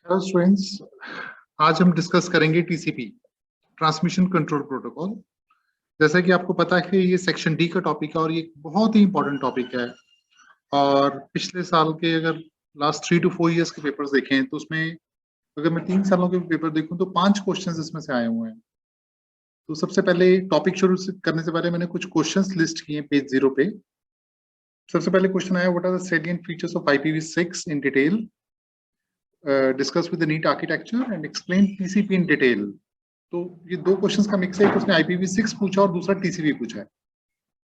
Hello students, आज हम discuss करेंगे टीसीपी, ट्रांसमिशन कंट्रोल प्रोटोकॉल। जैसा कि आपको पता है कि ये सेक्शन डी का टॉपिक है और ये बहुत ही इंपॉर्टेंट टॉपिक है। और पिछले साल के अगर लास्ट 3 to 4 इयर्स के पेपर्स देखें तो उसमें अगर मैं 3 सालों के पेपर देखूं तो 5 क्वेश्चंस इसमें से आए हुए हैं। तो सबसे पहले टॉपिक शुरू करने से पहले मैंने कुछ क्वेश्चंस लिस्ट किए पेज 0 पे। सबसे पहले क्वेश्चन आया, what are the salient features of IPv6 in detail, discuss with the neat architecture and explain TCP in detail. तो ये दो क्वेश्चंस का मिक्स है, एक उसने IPv6 पूछा और दूसरा TCP पूछा है।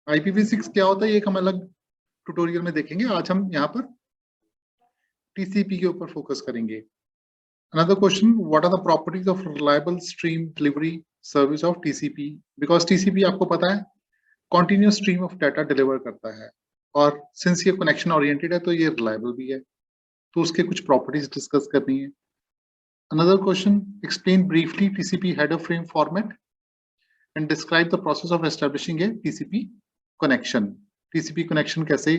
IPv6 क्या होता है ये एक हम अलग ट्यूटोरियल में देखेंगे, आज हम यहाँ पर TCP के ऊपर फोकस करेंगे। Another question, what are the properties of reliable stream delivery service of TCP? Because TCP आपको पता है continuous stream of data deliver करता है और since ये connection oriented है तो ये reliable भी है, तो उसके कुछ properties डिस्कस करनी है। Another question, explain briefly TCP header frame format and describe the process of establishing a TCP connection. TCP connection कैसे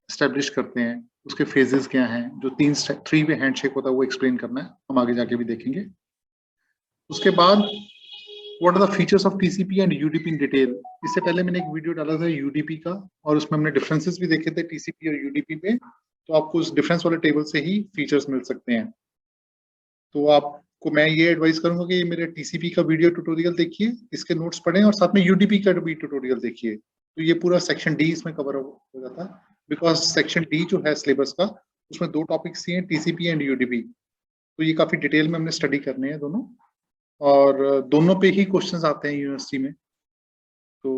establish करते हैं, उसके phases क्या हैं, जो 3-way handshake होता है वो explain करना है, हम आगे जाके भी देखेंगे। उसके बाद what are the features of TCP and UDP in detail? इससे पहले मैंने एक वीडियो डाला था UDP का और उसमें हमने differences भी देखे थे TCP और UDP पे, तो आपको उस difference वाले टेबल से ही features मिल सकते हैं। तो आपको मैं ये एडवाइस करूंगा कि मेरे टीसीपी का वीडियो ट्यूटोरियल देखिए, इसके नोट्स पढ़ें और साथ में यूडीपी का भी ट्यूटोरियल देखिए। तो ये पूरा सेक्शन डी इसमें कवर हो जाता है, बिकॉज सेक्शन डी जो है सिलेबस का उसमें 2 टॉपिक्स ही हैं, टीसीपी एंड यूडीपी। तो ये काफी डिटेल में हमने स्टडी करने हैं दोनों, और दोनों पे ही क्वेश्चंस आते हैं यूनिवर्सिटी में। तो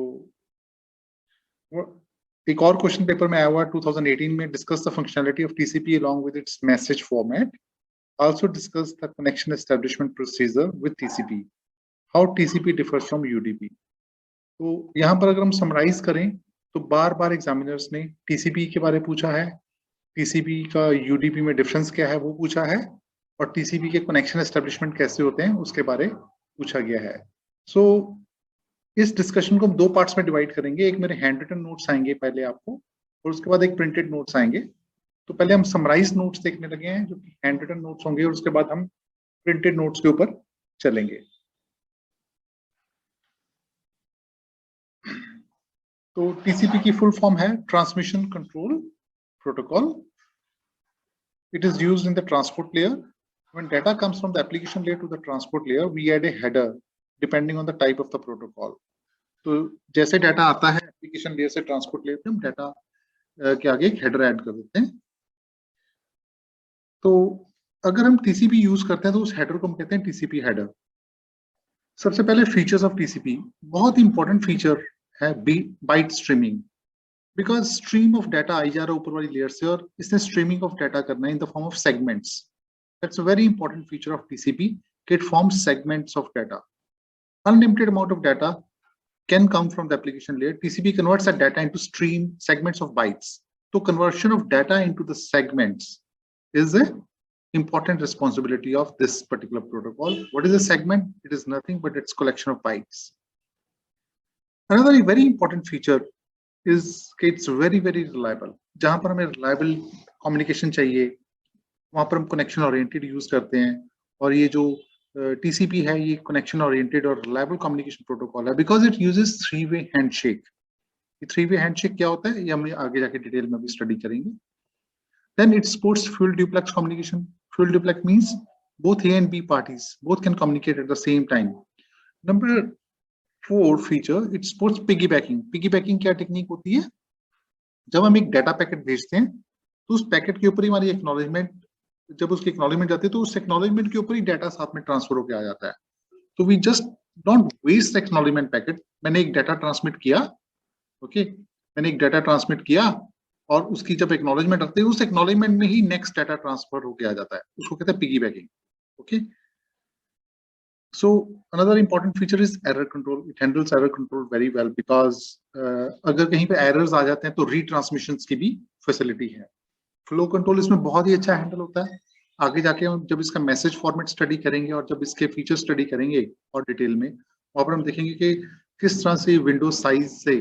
एक और क्वेश्चन पेपर में आया हुआ 2018 में, discuss the functionality of TCP along with its message format. Also discuss the connection establishment procedure with TCP. How TCP differs from UDP. तो यहाँ पर अगर हम समराइज करें तो बार बार एग्जामिनर्स ने TCP के बारे में पूछा है, TCP का UDP में डिफरेंस क्या है वो पूछा है, और TCP के कनेक्शन एस्टेब्लिशमेंट कैसे होते हैं उसके बारे पूछा गया है। सो इस डिस्कशन को हम 2 पार्ट्स में डिवाइड करेंगे। एक मेरे हैंड रिटन नोट्स आएंगे पहले आपको, और उसके बाद एक प्रिंटेड नोट्स आएंगे। तो पहले हम समराइज नोट्स देखने लगे हैं जो कि हैंड रिटन नोट्स होंगे, और उसके बाद हम प्रिंटेड नोट्स के ऊपर चलेंगे। तो टीसीपी की फुल फॉर्म है transmission control protocol. It is used in the transport layer. When data comes from the application layer to the transport layer, we add a header depending on the type of the protocol. तो जैसे data आता है application layer से transport layer पे, हम data के आगे एक हेडर ऐड कर देते हैं। तो अगर हम TCP यूज करते हैं तो उस हेडर को हम कहते हैं TCP हेडर। सबसे पहले फीचर्स ऑफ TCP, बहुत इंपॉर्टेंट फीचर है byte streaming. Because stream of data आई जा रहा है ऊपर वाली लेयर से और इसने स्ट्रीमिंग ऑफ डाटा करना है in the form of segments. That's a very important feature of TCP कि it forms segments of data. Unlimited amount of data can come from the application layer. TCP converts that data into stream segments of bytes. So conversion of data into the segments is a important responsibility of this particular protocol. What is a segment? It is nothing but its collection of bytes. Another very important feature is it's very reliable. जहां पर हमें reliable communication चाहिए वहां पर हम connection oriented use करते हैं, और ये जो TCP है ये कनेक्शन ओरिएंटेड और रिलायबल कम्युनिकेशन प्रोटोकॉल है, बिकॉज इट यूजेस 3-वे हैंडशेक। ये 3-वे हैंडशेक क्या होता है ये हम आगे जाके डिटेल में भी स्टडी करेंगे। Then it supports full duplex communication. Full duplex means both A and B parties both can communicate at the same time. Number 4 feature, it supports piggybacking. Piggybacking क्या टेक्निक होती है, जब हम एक डाटा पैकेट भेजते हैं तो उस पैकेट के ऊपर ही हमारी एक्नॉलेजमेंट, जब उसकी एक्नॉलेजमेंट जाती है तो उस एक्नॉलेजमेंट के ऊपर ही डाटा साथ में ट्रांसफर होकर आ जाता है। तो we just don't waste acknowledgement packet. मैंने एक डाटा ट्रांसमिट किया, ओके, मैंने एक डाटा ट्रांसमिट किया और उसकी जब एक्नॉलेजमेंट आती है उस एक्नॉलेजमेंट में ही नेक्स्ट डाटा ट्रांसफर होकर आ जाता है, उसको कहते हैं piggybacking. Okay, so another important feature is error control. It handles error control very well because अगर कहीं पे एरर्स आ जाते हैं तो रीट्रांसमिशन की भी फैसिलिटी है। फ्लो कंट्रोल इसमें बहुत ही अच्छा हैंडल होता है। आगे जाके हम जब इसका मैसेज फॉर्मेट स्टडी करेंगे और जब इसके फीचर स्टडी करेंगे और डिटेल में, वहां पर हम देखेंगे कि किस तरह से विंडो साइज से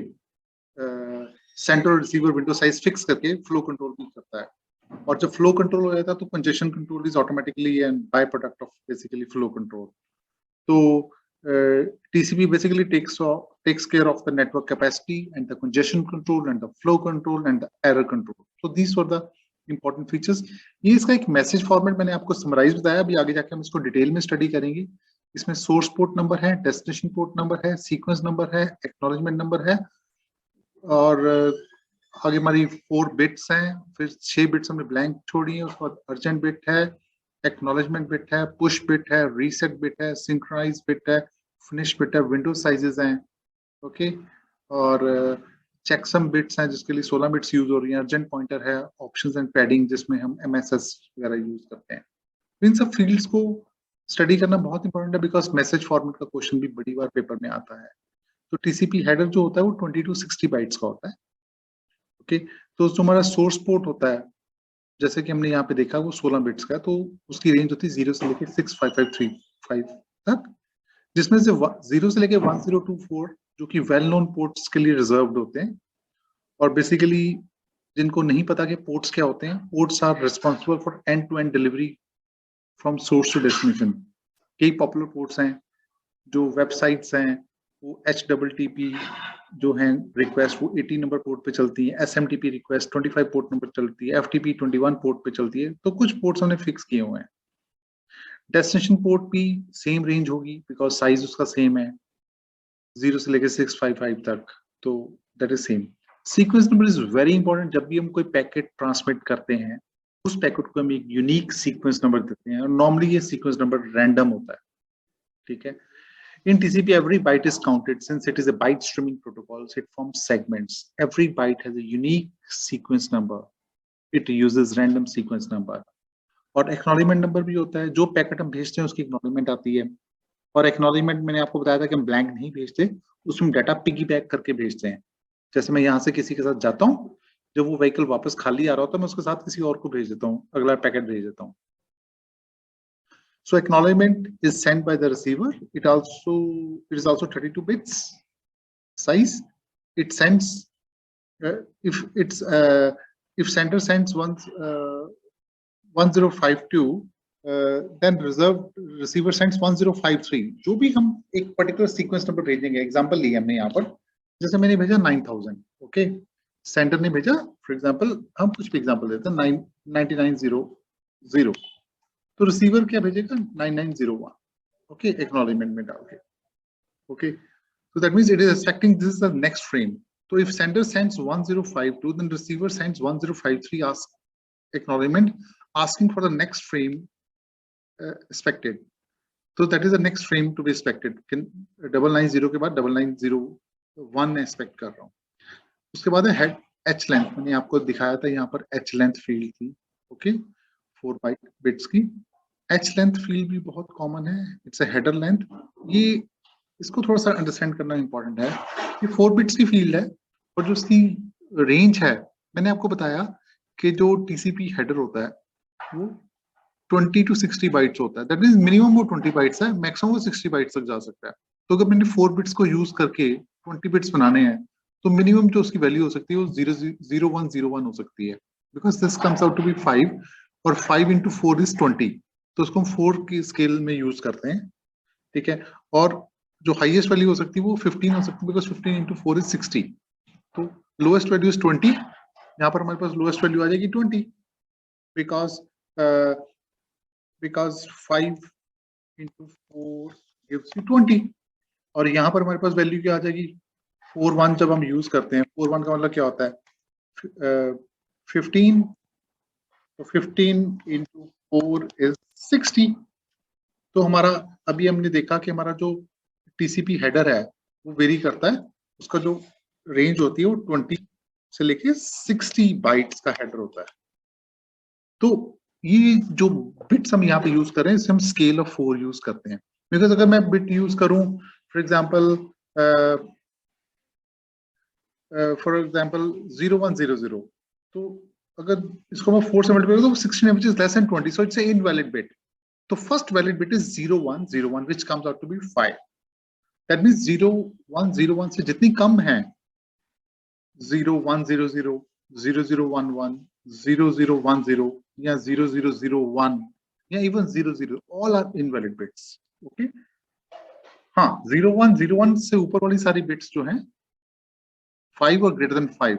central receiver window size fix करके फ्लो कंट्रोल भी करता है। और जब फ्लो कंट्रोल हो जाता है तो congestion control is automatically and by product of basically flow control. तो TCP basically takes care of the network capacity and the congestion control and the flow control and the error control. So these were the important features. ये इसका एक message format मैंने आपको summarise बताया. अभी आगे जाके हम इसको डिटेल में स्टडी करेंगे. इसमें सोर्स पोर्ट नंबर है, डेस्टिनेशन पोर्ट नंबर है, सीक्वेंस नंबर है, एक्नॉलेजमेंट नंबर है, और आगे हमारी 4 बिट्स हैं, फिर 6 बिट्स हमने ब्लैंक छोड़ी है. उसके बाद अर्जेंट बिट है, एक्नॉलेजमेंट बिट है, पुश बिट है, रीसेट बिट है, सिंक्रोनाइज बिट है, फिनिश बिट है, विंडो साइजेस हैं. ओके. और चेकसम बिट्स हैं जिसके लिए 16 बिट्स यूज हो रही हैं. अर्जेंट पॉइंटर है, ऑप्शंस एंड पैडिंग जिसमें हम MSS वगैरह यूज करते हैं. इन सब फील्ड्स को स्टडी करना बहुत इंपॉर्टेंट है बिकॉज मैसेज फॉर्मेट का क्वेश्चन भी बड़ी बार पेपर में आता है. तो TCP हेडर जो होता है वो 20 to 60 बाइट्स का होता है. ओके. तो जो हमारा सोर्स पोर्ट होता है, जैसे कि हमने यहाँ पे देखा वो 16 बिट्स का, तो उसकी रेंज होती है 0 से लेके 65535 तक, जिसमें से 0 से लेके 1024 जो कि वेल नोन पोर्ट्स के लिए रिजर्व्ड होते हैं. और बेसिकली जिनको नहीं पता कि पोर्ट्स क्या होते हैं, ports are responsible for end to end delivery from source to destination. कई पॉपुलर पोर्ट्स हैं जो वेबसाइट्स हैं, वो HTTP जो है रिक्वेस्ट वो 80 नंबर पोर्ट पे चलती है, SMTP रिक्वेस्ट 25 पोर्ट नंबर चलती है, FTP 21 पोर्ट पे चलती है. तो कुछ पोर्ट्स हमने फिक्स किए हुए हैं. डेस्टिनेशन पोर्ट भी सेम रेंज होगी बिकॉज साइज उसका सेम है 0 से लेकर 655 तक, तो that is same. Sequence number is very important. जब भी हम कोई पैकेट ट्रांसमिट करते हैं उस पैकेट को हम एक यूनिक सीक्वेंस नंबर देते हैं, और नॉर्मली ये सीक्वेंस नंबर रैंडम होता है. ठीक है. In TCP, every byte is counted. Since it is a byte streaming protocol, so it forms segments. Every byte has a unique sequence number. It uses random sequence number. और acknowledgement number भी होता है. जो packet हम भेजते हैं उसकी acknowledgement आती है. और acknowledgement मैंने आपको बताया था कि हम blank नहीं भेजते, उसमें डाटा पिगीबैक करके भेजते हैं. जैसे मैं यहाँ से किसी के साथ जाता हूँ, जब वो व्हीकल वापस खाली आ रहा होता है, मैं उसके साथ किसी और को भेज देता हूँ, अगला पैकेट भेज देता हूँ. So acknowledgement is sent by the receiver. It is also 32 bits size. It sends if sender sends 1052, then receiver sends 1053. जो भी हम एक particular sequence number भेजेंगे, example लिया हमने यहाँ पर, जैसे मैंने भेजा 9000, okay, sender ने भेजा, for example हम कुछ भी example देते हैं 9900, तो रिसीवर क्या भेजेगा 9901, ओके, एक्नॉलेजमेंट में डाल के. Okay. So that means it is expecting this is the next frame. So if sender sends 1052, then receiver sends 1053 acknowledgement asking for the next frame expected. So that is the next frame to be expected. 990 के बाद 9901 expect कर रहा हूँ. उसके बाद है H length. मैंने आपको दिखाया था यहाँ पर H length फील्ड थी. ओके. 4 बिट्स की H लेंथ फील्ड भी बहुत कॉमन है. It's a header length. ये इसको थोड़ा सा अंडरस्टैंड करना इंपॉर्टेंट है. ये 4 बिट्स की फील्ड है और जो उसकी रेंज है, मैंने आपको बताया कि जो TCP हेडर होता है वो 20 to 60 बाइट्स होता है. दैट मींस मिनिमम वो 20 बाइट्स है, मैक्सिमम वो 60 बाइट्स तक जा सकता है. तो अगर मैंने 4 बिट्स को यूज करके 20 बिट्स बनाने हैं तो मिनिमम जो उसकी वैल्यू हो सकती है वो 0101 हो सकती है, because this comes out to be 5 और 5 into 4 is 20. तो उसको हम 4 की स्केल में यूज करते हैं. ठीक है. और जो हाईएस्ट वैल्यू हो सकती है वो 15 हो सकती है, बिकॉज 15 into 4 is 60. तो लोएस्ट वैल्यू इज 20. यहाँ पर हमारे पास लोएस्ट वैल्यू आ जाएगी 20 बिकॉज 5 into 4 gives you 20. और यहाँ पर हमारे पास वैल्यू क्या आ जाएगी 41. जब हम यूज करते हैं 41 का मतलब क्या होता है 15. तो 15 into 4 is 60. तो हमारा अभी हमने देखा कि हमारा जो TCP हेडर है वो वेरी करता है. उसका जो रेंज होती है वो 20 से लेके 60 बाइट्स का हेडर होता है. तो ये जो बिट्स हम यहाँ पे यूज कर रहे हैं इसे हम स्केल ऑफ 4 यूज करते हैं. बिकॉज अगर मैं बिट यूज करूं फॉर एग्जांपल 0100, तो अगर इसको मैं 4 से मल्टीप्लाई करूं तो 16 which is less than 20, so it's an invalid bit. तो first valid bit is 0101 which comes out to be 5. That means 0101 से जितनी कम है 0100, 0011, 0010 या 0001 या even 00, all are invalid bits. Okay, हाँ 0101 से ऊपर वाली सारी बिट्स जो हैं 5 और greater than 5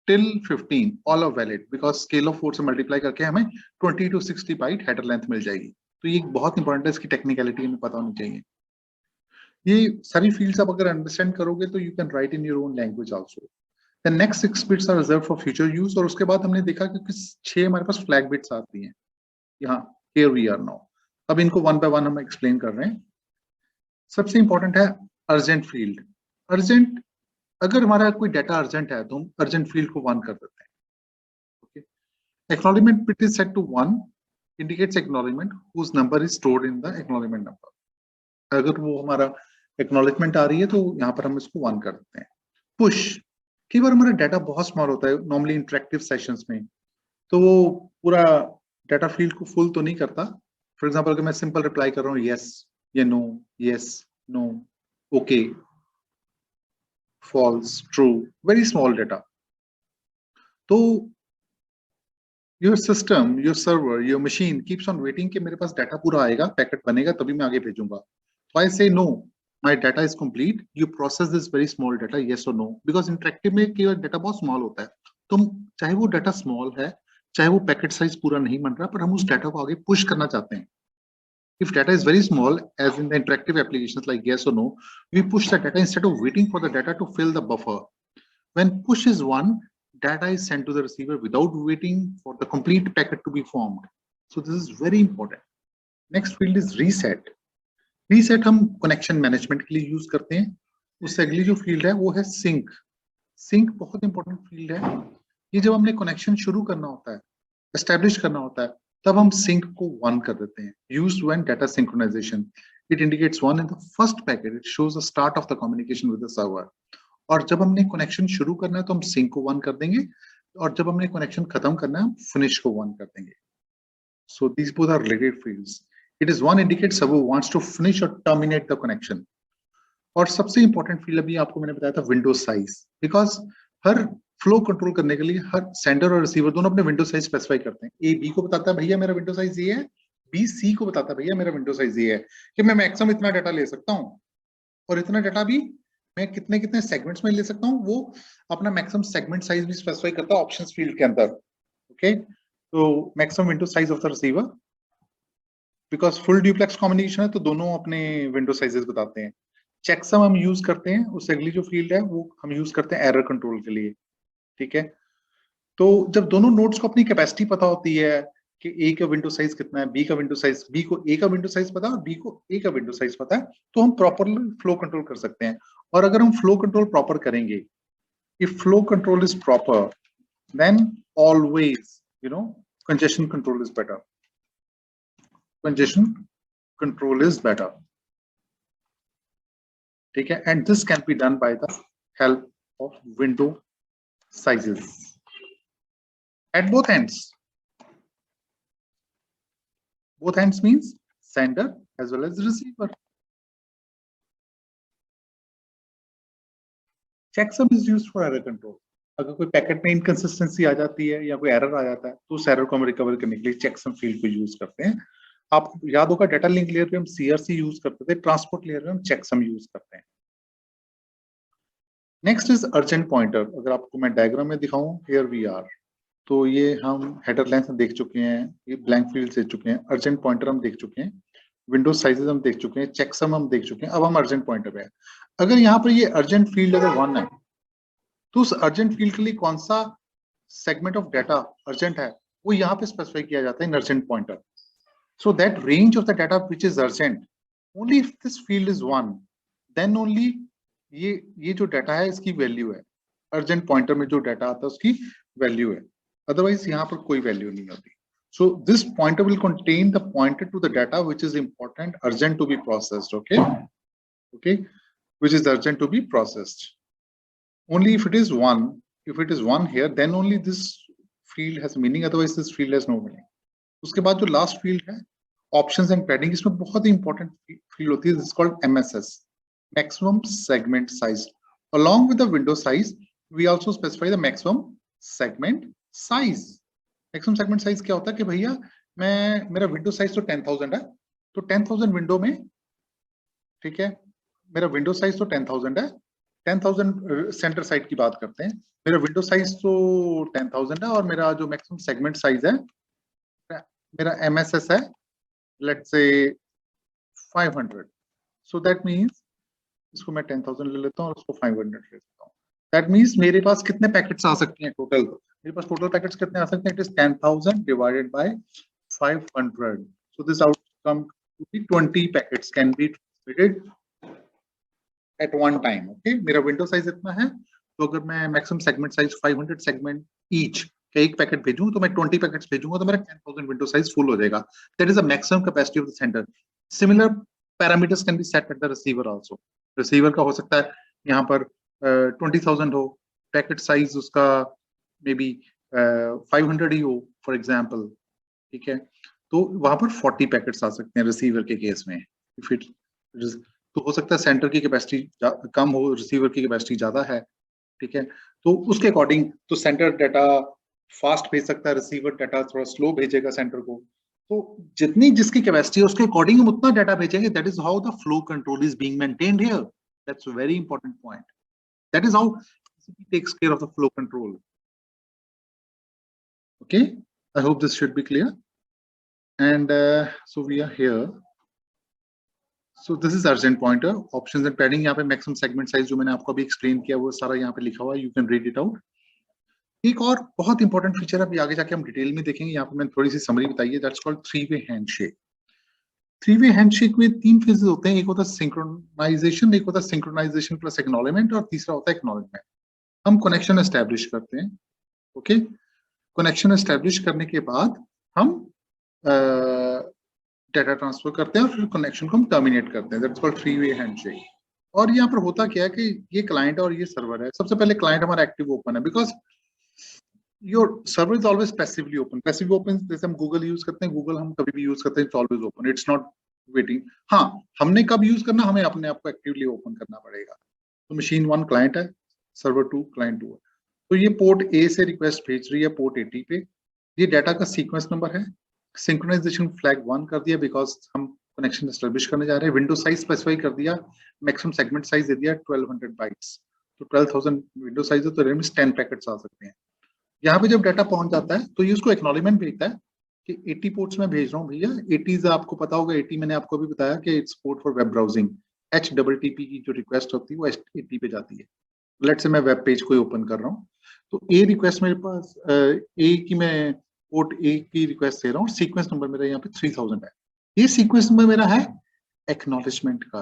till 15 all are valid because scale of 4 से मल्टीप्लाई करके हमें 20 to 60 बाइट हेडर लेंथ मिल जाएगी। तो ये बहुत इंपॉर्टेंट है, इसकी टेक्निकलिटी हमें पता होनी चाहिए। ये सारी फील्ड्स आप अगर अंडरस्टैंड करोगे तो you can write in your own language also. The next 6 bits are reserve for future use. और उसके बाद हमने देखा कि किस 6 हमारे पास फ्लैग बिट्स आती हैं। यहाँ हियर वी आर नाउ। अब इनको वन बाय वन हम एक्सप्लेन कर रहे हैं। सबसे इंपॉर्टेंट है अर्जेंट फील्ड। अर्जेंट, अगर हमारा कोई डाटा अर्जेंट है तो हम अर्जेंट फील्ड को 1 कर देते हैं। Okay, acknowledgement bit is set to 1 indicates acknowledgement whose number is stored in the acknowledgement number. अगर वो हमारा एक्नॉलेजमेंट आ रही है तो यहाँ पर हम इसको 1 कर देते हैं। पुश, कई बार हमारा डाटा बहुत स्मॉल होता है नॉर्मली इंटरेक्टिव सेशंस में, तो वो पूरा डाटा फील्ड को फुल तो नहीं करता। फॉर एग्जांपल अगर मैं सिंपल रिप्लाई कर रहा हूँ यस या no, yes no, okay, false, true, very small data, तो your system, your server, your machine keeps on waiting कि मेरे पास डाटा पूरा आएगा, पैकेट बनेगा तभी मैं आगे भेजूंगा। तो आई से no, my data is complete, you process this very small data, yes or no, because interactive में केवल डाटा बहुत स्मॉल होता है। तुम चाहे वो डाटा स्मॉल है, चाहे वो पैकेट साइज पूरा नहीं बन रहा, पर हम उस डाटा को आगे पुश करना चाहते हैं। If data is very small, as in the interactive applications like yes or no, we push the data instead of waiting for the data to fill the buffer. When push is 1, data is sent to the receiver without waiting for the complete packet to be formed. So this is very important. Next field is reset. Reset हम connection management के लिए use करते हैं। उससे अगली जो field है वो है सिंक। सिंक बहुत इंपॉर्टेंट फील्ड है। ये जब हमने कनेक्शन शुरू करना होता है, एस्टेब्लिश करना होता है, तब हम सिंक को 1 कर देते हैं। Used when data synchronization, it indicates 1 in the first packet, it shows the start of the communication with the server. और जब हमने कनेक्शन शुरू करना है तो हम सिंक को 1 कर देंगे, और जब हमने कनेक्शन खत्म करना है हम फिनिश को 1 कर देंगे। So these both are related fields. It is 1 indicates server wants to finish or terminate the connection. और सबसे इंपॉर्टेंट फील्ड अभी आपको मैंने बताया था window size, because her flow control करने के लिए हर सेंडर और रिसीवर दोनों अपने विंडो साइज स्पेसिफाई करते हैं। ए बी को बताता है भैया मेरा विंडो साइज ये है, बी सी को बताता है भैया मेरा विंडो साइज ये है कि मैं मैक्सिमम इतना डाटा ले सकता हूँ, और इतना डाटा भी मैं कितने कितने सेगमेंट्स में ले सकता हूँ, वो अपना मैक्सिमम सेगमेंट साइज भी स्पेसिफाई करता है ऑप्शंस फील्ड के अंदर। ओके, तो maximum window size of the receiver, because full duplex communication है तो दोनों अपने विंडो साइजेस बताते हैं। चेकसम हम यूज करते हैं। उससे अगली जो फील्ड है वो हम यूज करते हैं एरर कंट्रोल के लिए। ठीक है, तो जब दोनों नोड्स को अपनी कैपेसिटी पता होती है कि ए का विंडो साइज कितना है, बी का विंडो साइज, बी को ए का विंडो साइज पता है और बी को ए का विंडो साइज पता है, तो हम प्रॉपरली फ्लो कंट्रोल कर सकते हैं। और अगर हम फ्लो कंट्रोल प्रॉपर करेंगे, if flow control is proper, then always congestion control is better. Congestion control is better. ठीक है, and this can be done by the help of window sizes at both ends. Both ends means sender as well as receiver. Checksum is used for error control. अगर कोई packet में inconsistency आ जाती है या कोई error आ जाता है तो उस एरर को हम रिकवर करने के लिए चेकसम फील्ड को यूज करते हैं। आपको याद होगा डाटा लिंक लेयर पे हम सीआरसी यूज करते थे, ट्रांसपोर्ट लेयर में हम चेकसम यूज करते हैं। Next is urgent pointer. अगर आपको मैं डायग्राम में दिखाऊं, हियर वी आर, तो ये हम हेडर लेंथ देख चुके हैं, ये ब्लैंक फील्ड देख चुके हैं, अर्जेंट पॉइंटर हम देख चुके हैं, विंडो साइजेस हम देख चुके हैं, चेकसम हम देख चुके हैं। अब हम अर्जेंट पॉइंटर पे हैं। अगर यहाँ पर ये अर्जेंट फील्ड अगर 1 है तो उस अर्जेंट फील्ड के लिए कौन सा सेगमेंट ऑफ डाटा अर्जेंट है वो यहाँ पे स्पेसिफाई किया जाता है in urgent pointer. So that range of the data which is urgent, only if this field is 1, then only ये जो डाटा है इसकी वैल्यू है। अर्जेंट पॉइंटर में जो डाटा आता है उसकी वैल्यू है, अदरवाइज यहाँ पर कोई वैल्यू नहीं होती। So this pointer will contain the pointer to the data which is important, urgent to be processed. Okay, which is urgent to be processed. Only if it is 1, if it is 1 here, then only this field has meaning, otherwise this field has no meaning. उसके बाद जो last field है options and padding, इसमें बहुत ही important field होती है, this is called MSS, maximum segment size. Along with the window size, we also specify the maximum segment size, maximum segment size क्या होता है कि भैया मेरा विंडो साइज तो 10,000 है, तो 10,000 विंडो में, ठीक है, मेरा विंडो साइज तो 10,000 है, 10,000 सेंटर साइड की बात करते हैं, मेरा विंडो साइज तो 10,000 है और मेरा जो मैक्सिमम सेगमेंट साइज है, मेरा MSS है let's say 500, so that means इसको मैं 10,000 ले लेता हूँ और उसको 500 ले लेता हूँ। दैट मीन्स मेरे पास कितने पैकेट्स आ सकते हैं टोटल, मेरे पास टोटल पैकेट्स कितने आ सकते हैं, it is 10,000 divided by 500, so this outcome to be 20 packets can be transmitted at one time. Okay, मेरा विंडो साइज इतना है, तो अगर मैं maximum segment size 500 segment each का एक पैकेट भेजूं तो मैं 20 पैकेट्स भेजूंगा तो मेरा 10,000 विंडो साइज फुल हो जाएगा। That is the maximum capacity of the centre. Similar parameters can be set eight the receiver also. Receiver का हो सकता है यहाँ पर 20,000 हो, पैकेट साइज उसका मे बी 500 ही हो फॉर एग्जाम्पल, ठीक है, तो वहां पर 40 पैकेट्स आ सकते हैं रिसीवर के केस में। इफ इट तो हो सकता है सेंटर की कैपेसिटी कम हो, रिसीवर की कैपेसिटी ज्यादा है, ठीक है, तो उसके अकॉर्डिंग तो सेंटर डाटा फास्ट भेज सकता है, रिसीवर डाटा थोड़ा स्लो भेजेगा सेंटर को। तो जितनी जिसकी कैपेसिटी है उसके अकॉर्डिंग हम उतना डाटा भेजेंगे। That is how the flow control is being maintained here. That's a very important point. That is how TCP takes care of the flow control. Okay, I hope this should be clear. And so we are here. So this is urgent pointer, options and padding। यहाँ पे maximum segment size जो मैंने आपको अभी explain किया वो सारा यहाँ पे लिखा हुआ है, you can read it out। एक और बहुत इंपॉर्टेंट फीचर अभी आगे जाके हम डिटेल में देखेंगे, यहाँ पे मैंने थोड़ी सी समरी बताई है, that's called 3-way handshake. 3-way handshake में 3 फेजेस होते हैं, एक होता है सिंक्रोनाइजेशन, एक होता है सिंक्रोनाइजेशन प्लस एक्नॉलेजमेंट और तीसरा होता है एक्नॉलेजमेंट। हम कनेक्शन एस्टेब्लिश करते हैं, ओके, कनेक्शन एस्टेब्लिश करने के बाद हम डाटा ट्रांसफर करते हैं और फिर कनेक्शन को हम टर्मिनेट करते हैं, दैट्स कॉल्ड 3-way हैंडशेक। और यहाँ पर होता क्या है कि ये क्लाइंट और ये सर्वर है। सबसे पहले क्लाइंट हमारा एक्टिव ओपन है, because your server is always passively open. Passive open जैसे हम गूगल यूज करते हैं, गूगल हम कभी भी यूज करते हैं, it's always open, it's not waiting. हाँ, हमने कब यूज करना, हमें अपने आप को एक्टिवली ओपन करना पड़ेगा। तो मशीन 1 क्लाइंट है, सर्वर 2 क्लाइंट 2 है। तो ये पोर्ट ए से रिक्वेस्ट भेज रही है पोर्ट 80 पे। ये डाटा का सीक्वेंस नंबर है। सिंक्रोनाइजेशन फ्लैग 1 कर दिया बिकॉज हम कनेक्शन एस्टेब्लिश करने जा रहे हैं। विंडो साइज स्पेसिफाई कर दिया, मैक्सिमम सेगमेंट साइज दे दिया 1200 बाइट्स। तो 12,000 विंडो साइज है तो 10 पैकेट्स आ सकते हैं। यहाँ पे जब डाटा पहुंच जाता है तो ये उसको एक्नॉलेजमेंट भेजता है कि 80 पोर्ट्स में भेज रहा हूँ भैया। 80 आपको पता होगा, 80 मैंने आपको भी बताया कि it's port for web browsing. HTTP की जो रिक्वेस्ट होती है वो 80 पे जाती है। लेट से मैं वेब पेज को ओपन कर रहा हूँ, तो ए रिक्वेस्ट मेरे पास ए की मैं पोर्ट ए की रिक्वेस्ट दे रहा हूँ, सीक्वेंस नंबर मेरा यहाँ पे 3000 है। ये सीक्वेंस नंबर मेरा है एक्नॉलेजमेंट का,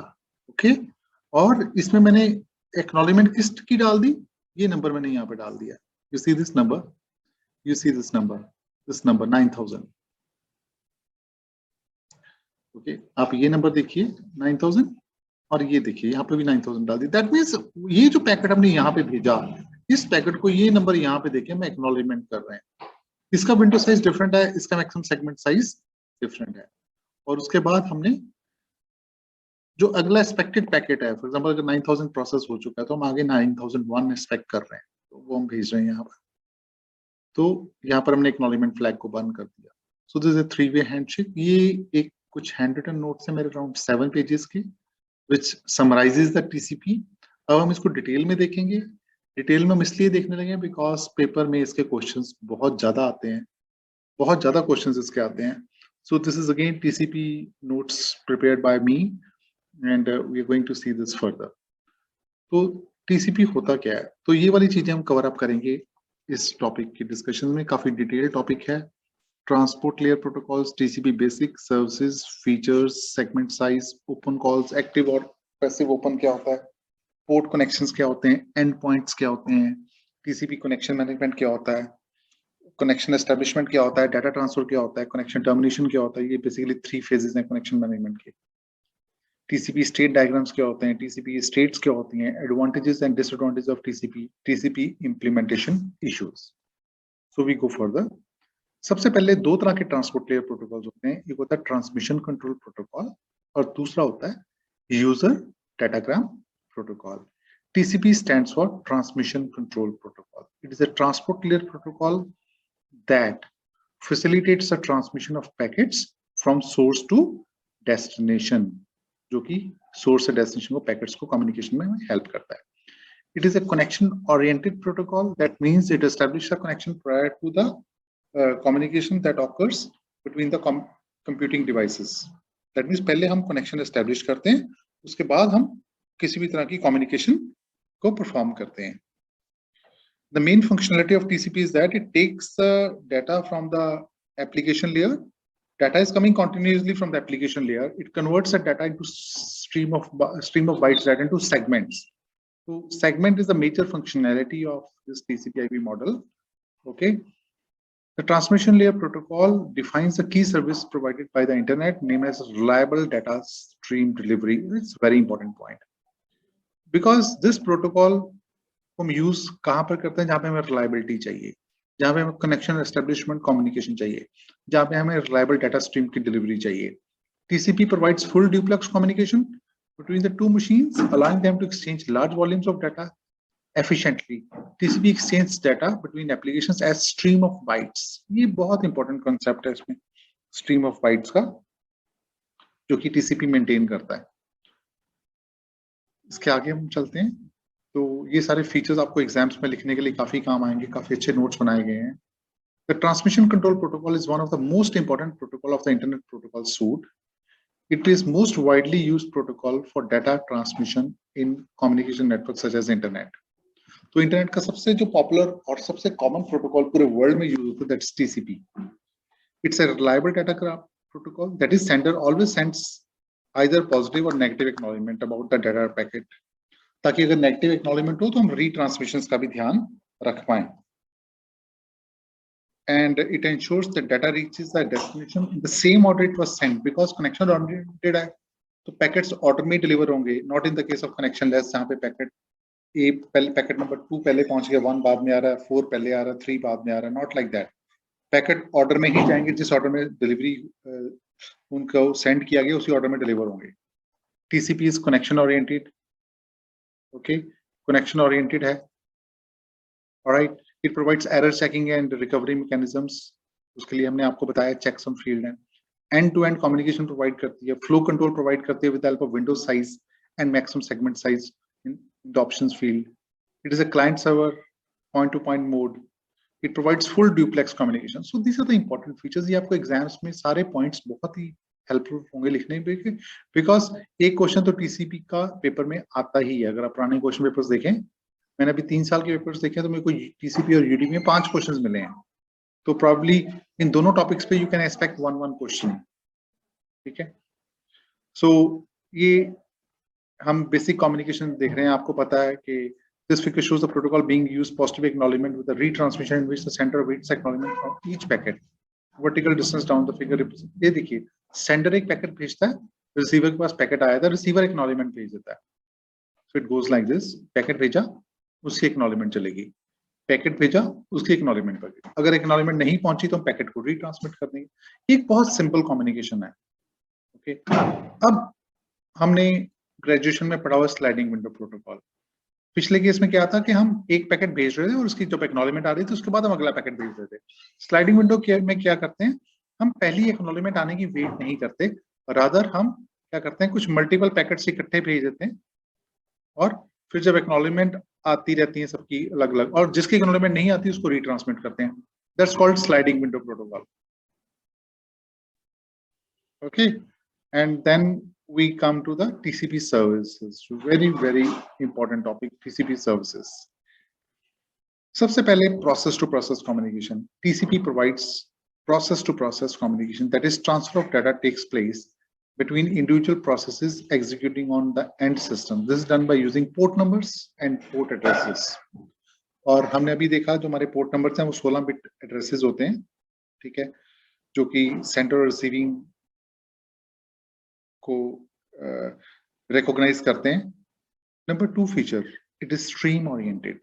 ओके। और इसमें मैंने एक्नॉलेजमेंट किसकी डाल दी, ये नंबर मैंने यहाँ पे डाल दिया। You see this number, you see this number 9,000, okay, आप ये नंबर देखिए 9,000 और ये देखिए यहाँ पे भी 9,000 डाल दी। दैट मीन्स ये जो पैकेट हमने यहाँ पे भेजा, इस पैकेट को ये नंबर यहाँ पे देखिए मैं एक्नॉलेजमेंट कर रहे हैं। इसका विंडो साइज डिफरेंट है, इसका मैक्सिमम सेगमेंट साइज डिफरेंट है। और उसके बाद हमने जो अगला एक्सपेक्टेड पैकेट है, फॉर एग्जांपल अगर 9,000 प्रोसेस हो चुका है तो हम आगे 9,001 एक्सपेक्ट कर रहे हैं, तो वो हम भेज रहे हैं यहाँ पर। तो यहाँ पर हमने एक्नॉलेजमेंट फ्लैग को बंद कर दिया। सो this is a 3-way handshake. ये एक कुछ हैंड रिटन नोट्स है मेरे अराउंड 7 पेजेस की, which summarizes the TCP। अब हम इसको डिटेल में देखेंगे। डिटेल में हम इसलिए देखने लगे बिकॉज पेपर में इसके क्वेश्चंस बहुत ज्यादा आते हैं, बहुत ज्यादा क्वेश्चंस इसके आते हैं। So this is again TCP notes prepared by me and we are going to see this further. तो TCP होता क्या है, तो ये वाली चीजें हम कवर अप करेंगे इस टॉपिक की डिस्कशन में। काफी डिटेल टॉपिक है। Transport layer protocols, TCP basic services, features, segment size, open calls, active और पैसिव ओपन क्या होता है, पोर्ट कनेक्शंस क्या होते हैं, एंड पॉइंट्स क्या होते हैं, TCP कनेक्शन मैनेजमेंट क्या होता है, कनेक्शन एस्टेब्लिशमेंट क्या होता है, डाटा ट्रांसफर क्या होता है, कनेक्शन टर्मिनेशन क्या होता है। ये बेसिकली 3 फेजेस हैं कनेक्शन मैनेजमेंट के। TCP स्टेट डायग्राम्स क्या होते हैं, TCP स्टेट्स क्या होती हैं, advantages and disadvantages of TCP implementation issues. So we go further. सबसे पहले 2 तरह के ट्रांसपोर्ट लेयर प्रोटोकॉल्स होते हैं, एक होता है ट्रांसमिशन कंट्रोल प्रोटोकॉल और दूसरा होता है user datagram protocol. TCP stands for Transmission Control Protocol. It is a transport layer protocol that facilitates the transmission of packets from source to destination, जो कि source से destination को packets को communication में help करता है. It is a connection-oriented protocol. That means it establishes a connection prior to the communication that occurs between the computing devices. That means पहले हम connection establish करते हैं, उसके बाद हम किसी भी तरह की communication को perform करते हैं. The main functionality of TCP is that it takes the data from the application layer. Data is coming continuously from the application layer. It converts the data into stream of bytes data into segments. So segment is the major functionality of this TCP/IP model. Okay. The transmission layer protocol defines the key service provided by the internet, named as reliable data stream delivery. It's a very important point because this protocol हम use कहां पर करते हैं, जहां पे हमें reliability चाहिए, जहां पे हमें कनेक्शन एस्टेब्लिशमेंट कम्युनिकेशन चाहिए, जहां पे हमें रिलायबल डाटा स्ट्रीम की डिलीवरी चाहिए. TCP provides full duplex communication between the two machines, allowing them to exchange large volumes of data efficiently. TCP exchanges data between applications as stream of bytes. ये बहुत important concept है इसमें, stream of bytes का, जो कि TCP maintain करता है. इसके आगे हम चलते हैं. तो ये सारे फीचर्स आपको एग्जाम्स में लिखने के लिए काफी काम आएंगे, काफी अच्छे नोट्स बनाए गए हैं. The transmission control protocol is one of the most important protocol of the internet protocol suite. It is most widely used protocol for data transmission in communication networks such as internet. तो internet का सबसे जो popular और सबसे common protocol पूरे world में use होता है, that's TCP. It's a reliable data protocol that is sender always sends either positive or negative acknowledgement about the data packet, ताकि अगर नेगेटिव एक्नॉलेजमेंट हो तो हम रीट्रांसमिशंस का भी ध्यान रख पाएं. And it ensures that data reaches the destination in the same order it was sent, because connection oriented है तो पैकेट्स ऑर्डर में डिलीवर होंगे, not in the case of connectionless जहां पे पैकेट ए पहले, पैकेट नंबर 2 पहले पहुंच गया, 1 बाद में आ रहा है, 4 पहले आ रहा है, 3 बाद में आ रहा है. Not like that. Packet order में ही जाएंगे, जिस ऑर्डर में डिलीवरी उनको सेंड किया गया उसी ऑर्डर में डिलीवर होंगे. TCP is connection oriented. Okay, connection oriented है. All right, it provides error checking and recovery mechanisms. उसके लिए हमने आपको बताया checks on field है. End-to-end communication provide करती है, flow control provide करती है with the help of window size and maximum segment size in the options field. It is a client-server point-to-point mode. It provides full duplex communication. So these are the important features. ये आपको exams में सारे points बहुत ही helpful होंगे लिखने में, because एक question तो TCP का पेपर में आता ही है. अगर आप पुराने क्वेश्चन पेपर्स देखें, मैंने अभी 3 साल के पेपर्स देखे तो मेरे को TCP और UDP में 5 क्वेश्चंस मिले हैं. तो प्रॉब्ली इन दोनों टॉपिक्स पे यू कैन एक्सपेक्ट 1 क्वेश्चन. ठीक है. सो ये हम बेसिक कम्युनिकेशन देख रहे हैं. आपको पता है कि this figure shows the protocol being used positive acknowledgement with the retransmission in which the sender waits acknowledgement from each packet. Vertical distance down the figure. ये देखिए, सेंडर एक पैकेट भेजता है, रिसीवर के पास पैकेट आया था, रिसीवर एक्नॉलेजमेंट भेज देता है. So it goes like this. Packet भेजा, उसकी एक्नॉलेजमेंट चलेगी. पैकेट भेजा, उसकी एक्नॉलेजमेंट पड़ेगी. अगर एक्नॉलेजमेंट नहीं पहुंची तो हम पैकेट को रीट्रांसमिट कर देंगे. एक बहुत सिंपल कम्युनिकेशन है. ओके. अब हमने ग्रेजुएशन में पढ़ा हुआ स्लाइडिंग विंडो प्रोटोकॉल. पिछले केस में क्या था कि हम एक पैकेट भेज रहे थे और उसकी जब एक्नॉलेजमेंट आ रही थी उसके बाद हम अगला पैकेट भेज रहे थे. स्लाइडिंग विंडो में क्या करते हैं, हम पहली एक्नॉलेजमेंट आने की वेट नहीं करते, रादर हम क्या करते हैं, कुछ मल्टीपल पैकेट्स इकट्ठे भेज देते हैं और फिर जब एक्नॉलेजमेंट आती रहती है सबकी अलग अलग, और जिसकी एक्नॉलेजमेंट नहीं आती उसको रीट्रांसमिट करते हैं. That's called sliding window protocol. Okay. And then we come to the TCP services. Very important topic, TCP services. सबसे पहले process to process communication. TCP provides process to process communication, that is transfer of data takes place between individual processes executing on the end system. This is done by using port numbers and port addresses. और हमने अभी देखा जो हमारे port numbers हैं वो 16 bit addresses होते हैं. ठीक है, जो कि सेंडर और रिसीविंग को रिकॉग्नाइज करते हैं. Number 2 feature, it is stream oriented.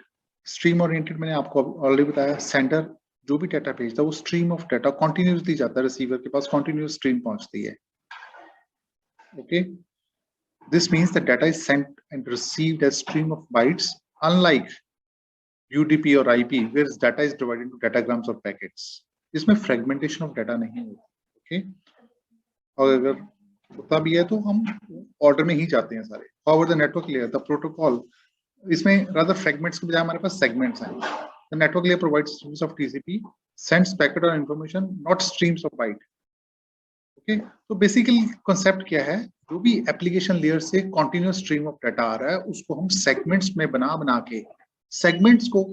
Stream oriented मैंने आपको ऑलरेडी बताया, सेंडर जो भी डाटा भेजता है वो स्ट्रीम ऑफ डाटा कॉन्टिन्यूसली जाता है, रिसीवर के पास कॉन्टिन्यूस स्ट्रीम पहुंचती है. Okay. This means the data is sent and received as stream of bytes, unlike UDP or IP where data is divided into datagrams or packets. इसमें fragmentation of data नहीं होती। Okay, और अगर होता भी है तो हम ऑर्डर में ही जाते हैं सारे। However the network layer, the protocol, इसमें रादर फ्रेगमेंट्स के बजाय हमारे पास सेगमेंट्स हैं। The network layer provides streams of TCP, sends packet और information, not streams of byte. Okay, तो बेसिकली कॉन्सेप्ट क्या है, जो भी एप्लीकेशन लेयर से कॉन्टिन्यूस स्ट्रीम ऑफ डाटा आ रहा है उसको हम सेगमेंट्स में बना के सेगमेंट्स को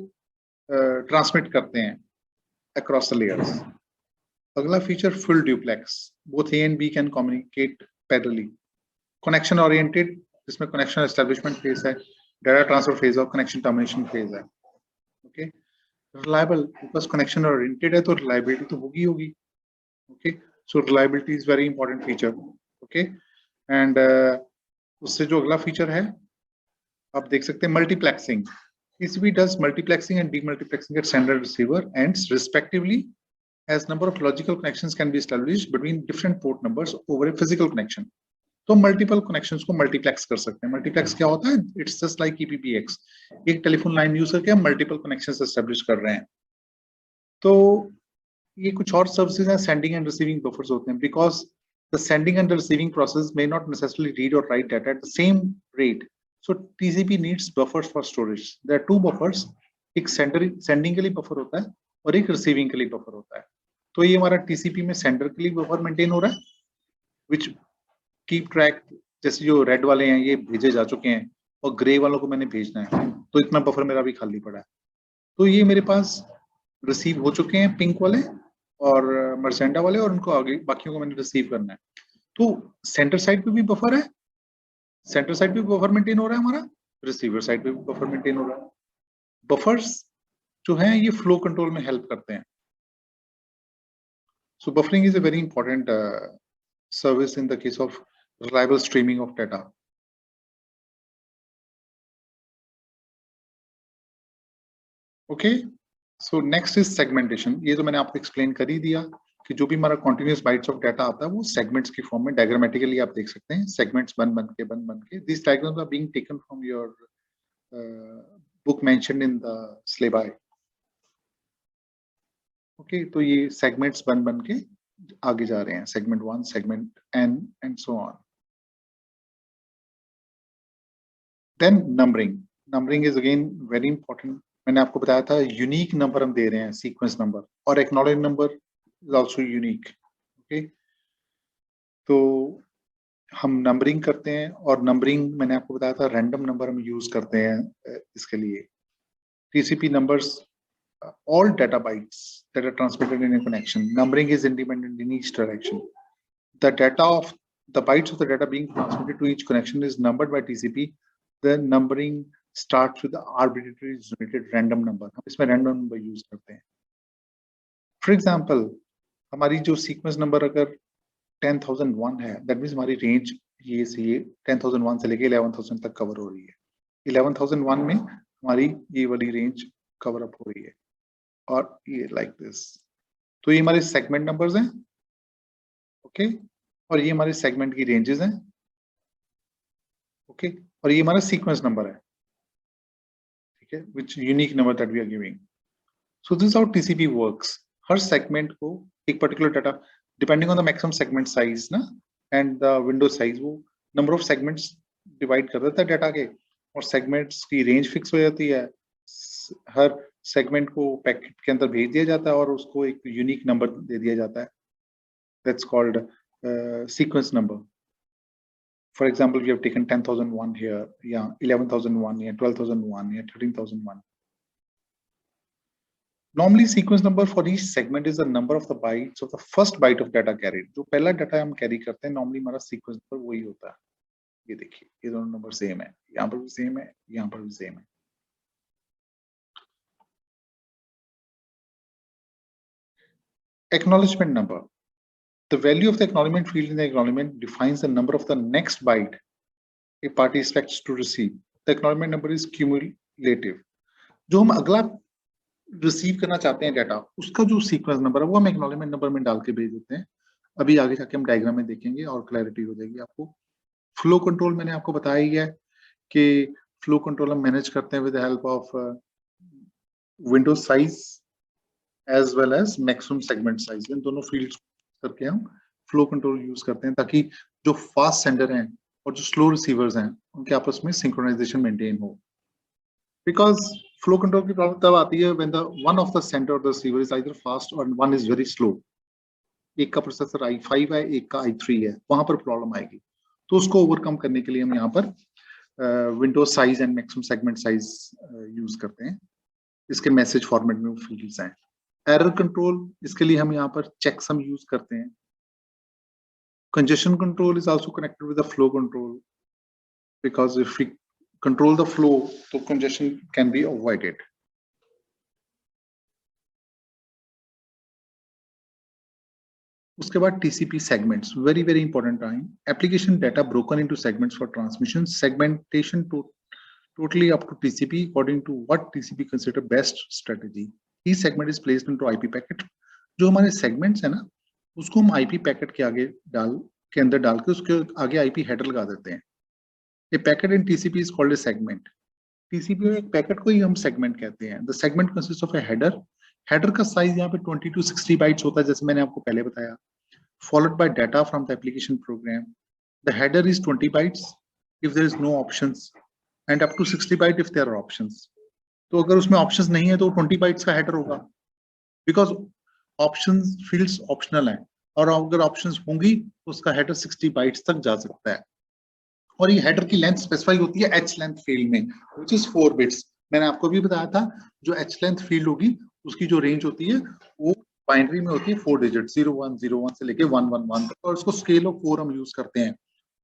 ट्रांसमिट करते हैं अक्रॉस द लेयर्स। अगला feature full duplex, both A and B can communicate parallelly. Connection oriented, जिसमें कनेक्शन एस्टेब्लिशमेंट फेज है, डाटा ट्रांसफर फेज और कनेक्शन टर्मिनेशन फेज है। Okay, reliable, because connection oriented है तो रिलायबिलिटी तो होगी। Okay, so reliability is very important feature. Okay, and उससे जो अगला फीचर है आप देख सकते हैं multiplexing. TCP does multiplexing and demultiplexing at sender receiver ends respectively, as number of logical connections can be established between different port numbers over a physical connection. तो multiple connections को मल्टीप्लेक्स कर सकते हैं। मल्टीप्लेक्स क्या होता है? It's just like EPPX, एक telephone line use करके हम मल्टीपल कनेक्शंस एस्टेब्लिश कर रहे हैं। तो ये कुछ और सर्विसेज हैं, सेंडिंग एंड रिसीविंग बफर्स होते हैं, because the sending and receiving process may not necessarily read और write data at the same rate, so TCP needs buffers for storage. There are two buffers, एक sending के लिए buffer होता है और एक रिसीविंग के लिए बफर होता है। तो ये हमारा TCP में सेंडर के लिए बफर मेंटेन हो रहा है, विच कीप ट्रैक, जैसे जो रेड वाले हैं ये भेजे जा चुके हैं और ग्रे वालों को मैंने भेजना है, तो इतना बफर मेरा भी खाली पड़ा है। तो ये मेरे पास रिसीव हो चुके हैं पिंक वाले और मर्सेंडा वाले, और उनको आगे बाकियों को मैंने रिसीव करना है। तो सेंटर साइड पे भी बफर है, सेंटर साइड पे बफर मेंटेन हो रहा है हमारा, रिसीवर साइड पे भी बफर मेंटेन हो रहा है। बफर्स जो हैं ये फ्लो कंट्रोल में हेल्प करते हैं। So buffering is a very important service in the case of reliable streaming of data. Okay, so next is segmentation. ये तो मैंने आपको एक्सप्लेन कर ही दिया कि जो भी हमारा continuous bytes of data आता है वो segments की फॉर्म में diagrammatically आप देख सकते हैं, segments बन के। These diagrams are being taken from your book mentioned in the syllabi. Okay, तो ये segments बन के आगे जा रहे हैं, segment 1, segment n and so on. Then numbering. Numbering is again very important. मैंने आपको बताया था यूनिक नंबर हम दे रहे हैं, सीक्वेंस नंबर, और acknowledge number is also unique. Okay, तो हम नंबरिंग करते हैं, और नंबरिंग मैंने आपको बताया था रैंडम नंबर हम यूज करते हैं इसके लिए। TCP numbers all data bytes that are transmitted in a connection. Numbering is independent in each direction. The bytes of the data being transmitted to each connection is numbered by TCP. The numbering starts with the arbitrarily generated random number. हम इसमें random number use करते हैं। For example, हमारी जो sequence number अगर 10,001 है, that means हमारी range ये से ये 10,001 से लेके 11,000 तक cover हो रही है। 11,001 में हमारी ये वाली range cover up हो रही है, और ये like this. तो ये हमारे segment numbers हैं, okay? और ये हमारे segment की ranges हैं, okay? और ये हमारा sequence number है, which unique number that we are giving. So this is how TCP works. Her segment को एक particular data, depending on the maximum segment size ना and the window size, वो number of segments divide कर देता है data के, और segments की range fix हो जाती है। हर segment को पैकेट के अंदर भेज दिया जाता है और उसको एक unique number दे दिया जाता है। That's called sequence number. For example, we have taken 10,001 here, yeah, 11,001 here, 12,001 here, 13,001. Normally, sequence number for each segment is the number of the bytes of the first byte of data carried. जो पहला data हम carry करते हैं, normally हमारा sequence number वही होता है। ये देखिए, ये दोनों number same है, यहाँ पर भी same है, यहाँ पर भी same है। Acknowledgement number. The value of the acknowledgement field in the acknowledgement defines the number of the next byte a party expects to receive. The acknowledgement number is cumulative. जो हम अगला रिसीव करना चाहते हैं डाटा, उसका जो sequence number है वो हम एक्नॉलेजमेंट नंबर में डाल के भेज देते हैं। अभी आगे जाके हम डायग्राम में देखेंगे और क्लैरिटी हो जाएगी आपको। फ्लो कंट्रोल मैंने आपको बताया ही है कि फ्लो कंट्रोल हम मैनेज करते हैं with the help of window size, as well as maximum segment size. इन दोनों फील्ड्स करके हम फ्लो कंट्रोल यूज करते हैं ताकि जो फास्ट सेंडर हैं और जो स्लो रिसीवर्स हैं उनके आपस में सिंक्रोनाइजेशन मेंटेन हो। बिकॉज फ्लो कंट्रोल की प्रॉब्लम तब आती है when the one of the sender और the receiver is either fast और वन इज वेरी स्लो। एक का प्रोसेसर i5 है, एक का i3 है, वहां पर प्रॉब्लम आएगी। तो उसको ओवरकम करने के लिए हम यहाँ पर Windows size and maximum segment size use करते हैं। इसके मैसेज फॉर्मेट में वो फील्ड्स हैं। एरर कंट्रोल, इसके लिए हम यहाँ पर चेकसम यूज करते हैं। Congestion control is also connected with the flow control because if we control the flow तो कंजेशन कैन बी अवॉइडेड। उसके बाद TCP segments, very very important time. Application data broken into segments for transmission, segmentation totally up to TCP according to what TCP consider best strategy. Each segment is placed into IP packet. जो हमारे segments है ना, उसको हम IP packet के आगे अंदर डाल के उसके आगे IP header लगा देते हैं। A packet in TCP is called a segment. TCP में एक पैकेट को ही हम segment कहते हैं। The segment consists of a header. Header का size यहाँ पे 20 to 60 bytes होता है, जैसे मैंने आपको पहले बताया। Followed by data from the application program. The header is 20 bytes if there is no options. And up to 60 byte if there are options. तो अगर उसमें ऑप्शंस नहीं है तो 20 बाइट्स का हेडर होगा बिकॉज ऑप्शंस फील्ड्स ऑप्शनल हैं और अगर ऑप्शंस होंगी तो उसका हेडर 60 बाइट्स तक जा सकता है। और ये हेडर की लेंथ स्पेसिफाई होती है एच लेंथ फील्ड में व्हिच इज 4 बिट्स। मैंने आपको भी बताया था जो एच लेंथ फील्ड होगी उसकी जो रेंज होती है वो बाइनरी में होती है 4 डिजिट 0101 से लेके 111 तक, और उसको स्केल ऑफ 4 हम यूज करते हैं।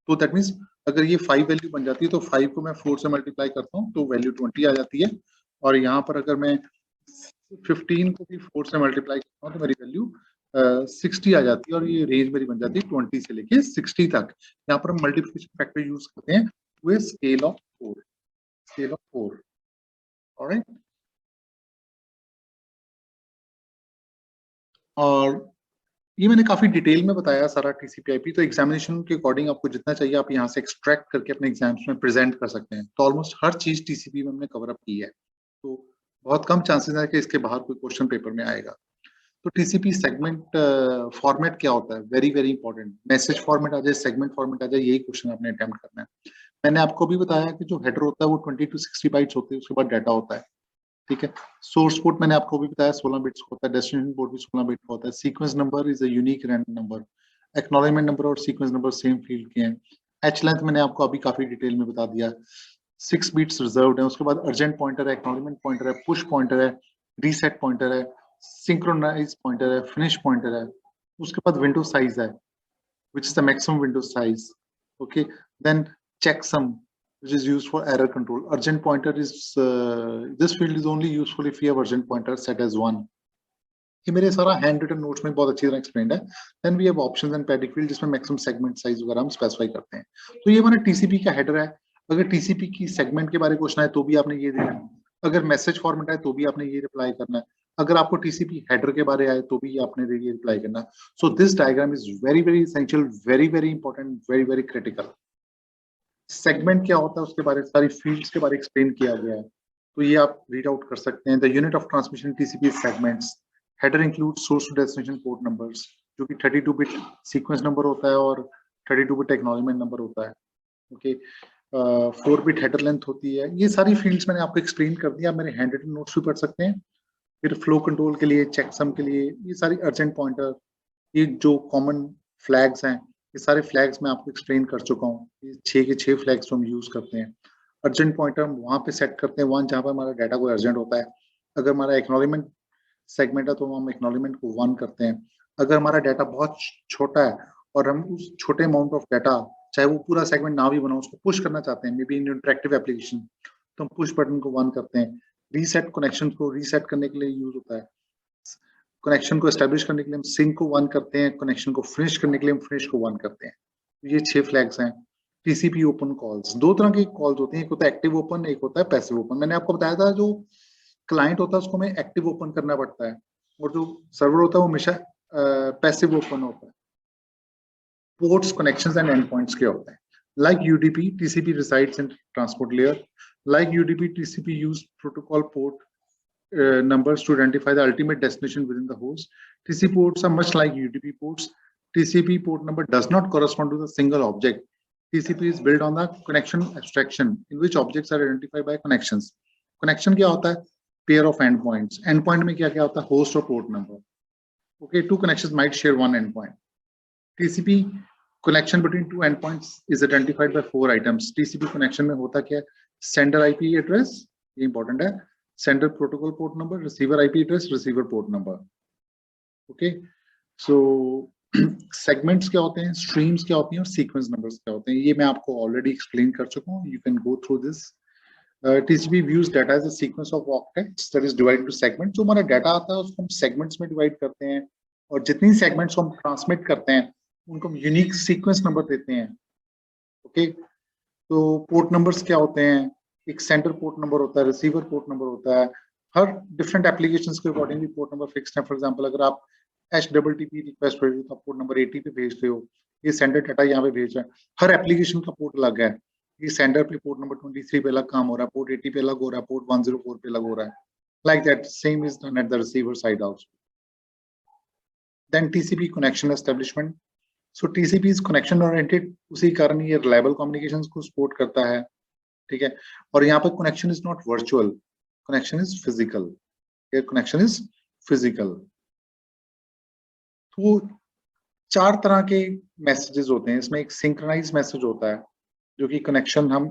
तो दैट मीन्स अगर ये 5 वैल्यू बन जाती है तो 5 को मैं 4 से मल्टीप्लाई करता हूँ तो वैल्यू 20 आ जाती है। और यहाँ पर अगर मैं 15 को भी 4 से मल्टीप्लाई करता हूँ तो मेरी वैल्यू 60 आ जाती है और ये रेंज मेरी बन जाती है 20 से लेके 60 तक। यहाँ पर हम मल्टीप्लिकेशन फैक्टर यूज करते हैं वो scale of 4, scale of 4। Alright, और ये मैंने काफी डिटेल में बताया सारा टीसीपी आईपी। तो एग्जामिनेशन के अकॉर्डिंग आपको जितना चाहिए आप यहाँ से एक्सट्रैक्ट करके अपने एग्जाम्स में प्रेजेंट कर सकते हैं। तो ऑलमोस्ट हर चीज टीसीपी में हमने कवर अप की है, तो बहुत कम चांसेस है कि इसके बाहर कोई क्वेश्चन पेपर में आएगा। तो टीसीपी सेगमेंट फॉर्मेट क्या होता है, very very important. Message format आ जाए, सेगमेंट फॉर्मेट आ जाए, यही क्वेश्चन आपने अटेम्प्ट करना है। मैंने आपको भी बताया कि जो हेडर होता है वो 20 to 60 बाइट्स होते हैं, उसके बाद डाटा होता है। ठीक है, सोर्स पोर्ट मैंने आपको भी बताया 16 बिट्स होता है, डेस्टिनेशन पोर्ट भी 16 बिट होता है। Sequence number is a unique random number. Acknowledgement number और सीक्वेंस नंबर सेम फील्ड के हैं। एच लेंथ मैंने आपको अभी काफी डिटेल में बता दिया, 6 बिट्स रिजर्व्ड है। उसके बाद अर्जेंट पॉइंटर है, एक्नॉलेजमेंट पॉइंटर है, पुश पॉइंटर है, रीसेट पॉइंटर है, सिंक्रोनाइज पॉइंटर है, फिनिश पॉइंटर है। उसके बाद विंडो साइज है which is the maximum window size. Okay, then checksum, which is used for error control. Urgent pointer is this field is only useful if you have urgent pointer set as 1. ये मेरे सारा hand written notes में बहुत अच्छी तरह explained है। Then we have options and padding field जिसमें maximum segment size वगैरह हम स्पेसिफाई करते हैं। तो ये हमारा टीसीपी का हेडर है। अगर टीसीपी की सेगमेंट के बारे में पूछना है तो भी आपने ये देना है, अगर मैसेज फॉर्मेट है तो भी आपने ये रिप्लाई करना है, अगर आपको टीसीपी हेडर के बारे आए तो भी आपने ये रिप्लाई करना है। So this diagram is very very essential, very very important, very very critical. Segment क्या होता है उसके बारे में सारी फील्ड्स के बारे में एक्सप्लेन किया गया है, तो ये आप रीड आउट कर सकते हैं। The unit of transmission TCP segments. Header include source to destination port numbers, जो कि 32 बिट सीक्वेंस नंबर होता है और 32 बिट एक्नॉलेजमेंट नंबर होता है। ओके, 4 बिट हेडर लेंथ होती है। ये सारी फील्ड्स मैंने आपको एक्सप्लेन कर दिया, मेरे हैंड रिटन नोट्स भी पढ़ सकते हैं। फिर फ्लो कंट्रोल के लिए, चेकसम के लिए, ये सारी अर्जेंट पॉइंटर, ये जो कॉमन फ्लैग्स हैं, ये सारे फ्लैग्स मैं आपको एक्सप्लेन कर चुका हूँ। ये 6 के 6 फ्लैग्स हम यूज करते हैं। अर्जेंट पॉइंटर हम वहाँ पे सेट करते हैं वहाँ जहाँ पर हमारा डाटा कोई अर्जेंट होता है। अगर हमारा एक्नॉलेजमेंट सेगमेंट है तो हम एक्नॉलेजमेंट को 1 करते हैं। अगर हमारा डाटा बहुत छोटा है और हम उस छोटे अमाउंट ऑफ डाटा, चाहे वो पूरा सेगमेंट ना भी बना, उसको पुश करना चाहते हैं, may be in interactive application, तो हम पुश बटन को 1 करते हैं। रीसेट कनेक्शन को रीसेट करने के लिए यूज होता है। कनेक्शन को एस्टेब्लिश करने के लिए हम सिंक को 1 करते हैं, कनेक्शन को फिनिश करने के लिए हम फिनिश को 1 करते हैं। ये 6 फ्लैग्स हैं। टीसीपी ओपन कॉल्स, 2 तरह की कॉल्स होती हैं, एक होता है एक्टिव ओपन, एक होता है पैसिव ओपन। मैंने आपको बताया था जो क्लाइंट होता है उसको हमें एक्टिव ओपन करना पड़ता है और जो सर्वर होता है वो हमेशा पैसिव ओपन होता है। Ports, connections and and points क्या होता है? Like UDP, TCP resides in transport layer. Like UDP, TCP use protocol port numbers to identify the ultimate destination within the host. TCP ports are much like UDP ports. TCP port number does not correspond to the single object. TCP is built on the connection abstraction in which objects are identified by connections. Connection क्या होता है? Pair of endpoints. Endpoint में क्या क्या होता है? Host और port number. Okay, two connections might share one endpoint. TCP connection between two endpoints is identified by 4 items. TCP connection में होता क्या है? Sender IP address, ये important है. Sender protocol port number, receiver IP address, receiver port number. Okay, so segments क्या होते हैं, streams क्या होती हैं और sequence numbers क्या होते हैं, ये मैं आपको already explain कर चुका हूँ. You can go through this. TCP views data as a sequence of octets that is divided into segments. जो हमारा data आता है उसको हम segments में divide करते हैं और जितनी segments को हम transmit करते हैं उनको हम unique sequence number देते हैं. Okay, तो port numbers क्या होते हैं? एक sender port number होता है, receiver port number होता है. हर different applications के accordingly port number fixed है. For example, अगर आप HTTP रिक्वेस्ट भेज रहे हो तो पोर्ट नंबर 80 पे भेज रहे हो, ये सेंडर डाटा यहाँ पे भेज रहा है. हर एप्लीकेशन का पोर्ट अलग है. ये सेंडर पे पोर्ट नंबर 23 पे अलग काम हो रहा है, पोर्ट 80 पे अलग हो रहा है, पोर्ट 104 पे अलग हो रहा है. Like that same is done at the receiver side also. Then TCP connection establishment. So TCP is connection oriented, उसी कारण ये रिलायबल कम्युनिकेशंस को सपोर्ट करता है. ठीक है, और यहाँ पे connection is not virtual, connection is physical. ये कनेक्शन इज फिजिकल. तो 4 तरह के मैसेजेस होते हैं. इसमें एक सिंक्रोनाइज मैसेज होता है जो कि कनेक्शन हम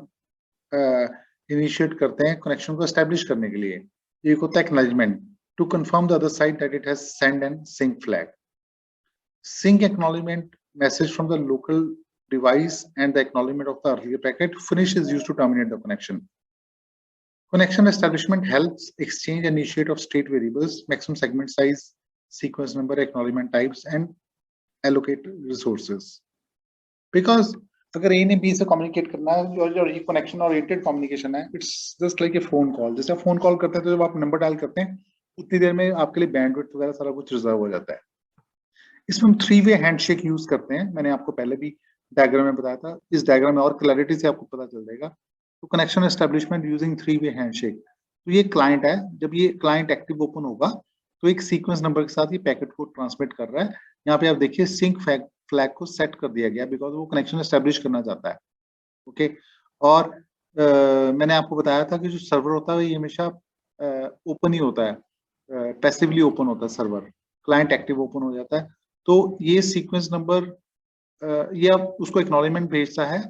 इनिशिएट करते हैं कनेक्शन को एस्टेब्लिश करने के लिए. एक होता है acknowledgement to confirm the other side that it has send and sync flag. Sync acknowledgement message from the local device and the acknowledgement of the earlier packet finish is used to terminate the connection. Connection establishment helps exchange and initiate of state variables, maximum segment size, sequence number, acknowledgement types, and allocate resources. Because अगर A ने B से communicate करना है और ये connection oriented communication है, it's just like a phone call. जैसे आप phone call करते हैं तो जब आप number डायल करते हैं उतनी देर में आपके लिए bandwidth वगैरह सारा कुछ रिजर्व हो जाता है. इसमें हम 3-way handshake यूज करते हैं. मैंने आपको पहले भी डायग्राम में बताया था. इस डायग्राम में और क्लैरिटी से आपको पता चल जाएगा. तो connection establishment using 3-way handshake. तो ये क्लाइंट है, जब ये क्लाइंट एक्टिव ओपन होगा तो एक सीक्वेंस नंबर के साथ ये पैकेट को ट्रांसमिट कर रहा है. यहाँ पे आप देखिए सिंक फ्लैग को सेट कर दिया गया बिकॉज वो कनेक्शन एस्टेब्लिश करना चाहता है. ओके, और मैंने आपको बताया था कि जो सर्वर होता है ये हमेशा ओपन ही होता है, पैसिवली ओपन होता है सर्वर. क्लाइंट एक्टिव ओपन हो जाता है तो ये सीक्वेंस नंबर ये आप उसको एक्नॉलेजमेंट भेजता है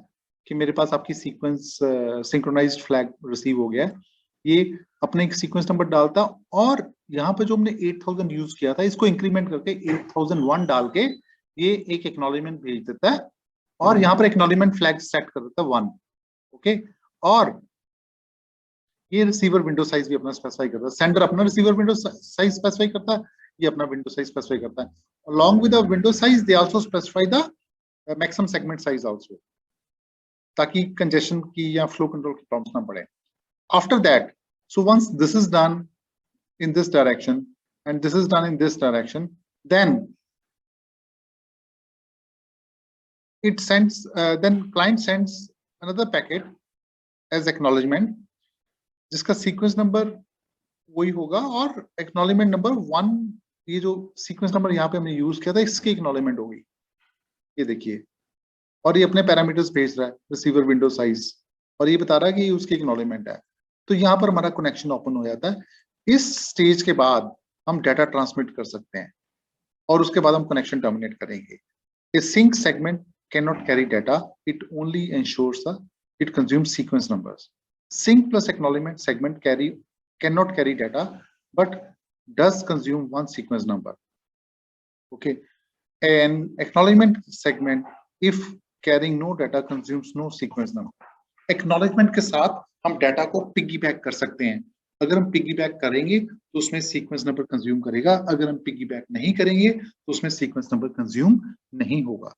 कि मेरे पास आपकी सीक्वेंस सिंक्रोनाइज्ड फ्लैग रिसीव हो गया है. ये अपने एक सीक्वेंस नंबर डालता और यहाँ पे जो हमने 8000 यूज किया था इसको इंक्रीमेंट करके 8001 डाल के ये एक एक्नॉलेजमेंट भेज देता है और यहाँ पर एक्नॉलेजमेंट फ्लैग सेट कर देता है 1. ओके, और ये रिसीवर विंडो साइज भी अपना स्पेसिफाई करता है. सेंडर अपना रिसीवर विंडो साइज स्पेसिफाई करता है, ये अपना विंडो साइज स्पेसिफाई करता है. Along with the window size they also specify the maximum segment size also, ताकि कंजेशन की या फ्लो कंट्रोल की प्रॉब्लम्स ना पड़े. After that, so once this is done in this direction and this is done in this direction, then it sends, then client sends another packet as acknowledgement, जिसका sequence number वही होगा और acknowledgement number 1, ये जो sequence number यहाँ पे हमने use किया था इसकी acknowledgement होगी. ये देखिए, और ये अपने पैरामीटर्स भेज रहा है, रिसीवर विंडो साइज, और ये बता रहा है कि ये उसकी एक्नॉलेजमेंट है. तो यहाँ पर हमारा कनेक्शन ओपन हो जाता है. इस स्टेज के बाद हम डाटा ट्रांसमिट कर सकते हैं और उसके बाद हम कनेक्शन टर्मिनेट करेंगे. A SYN segment can not carry data, it only ensures it consumes sequence numbers. SYN plus acknowledgement segment can not carry data but does consume one sequence number. Okay, an acknowledgement segment if carrying no data consumes no sequence number. Acknowledgement के साथ हम data को piggyback कर सकते हैं. अगर हम piggyback करेंगे तो उसमें सीक्वेंस नंबर कंज्यूम करेगा, अगर हम पिग्गीबैक नहीं करेंगे तो उसमें सीक्वेंस नंबर कंज्यूम नहीं होगा.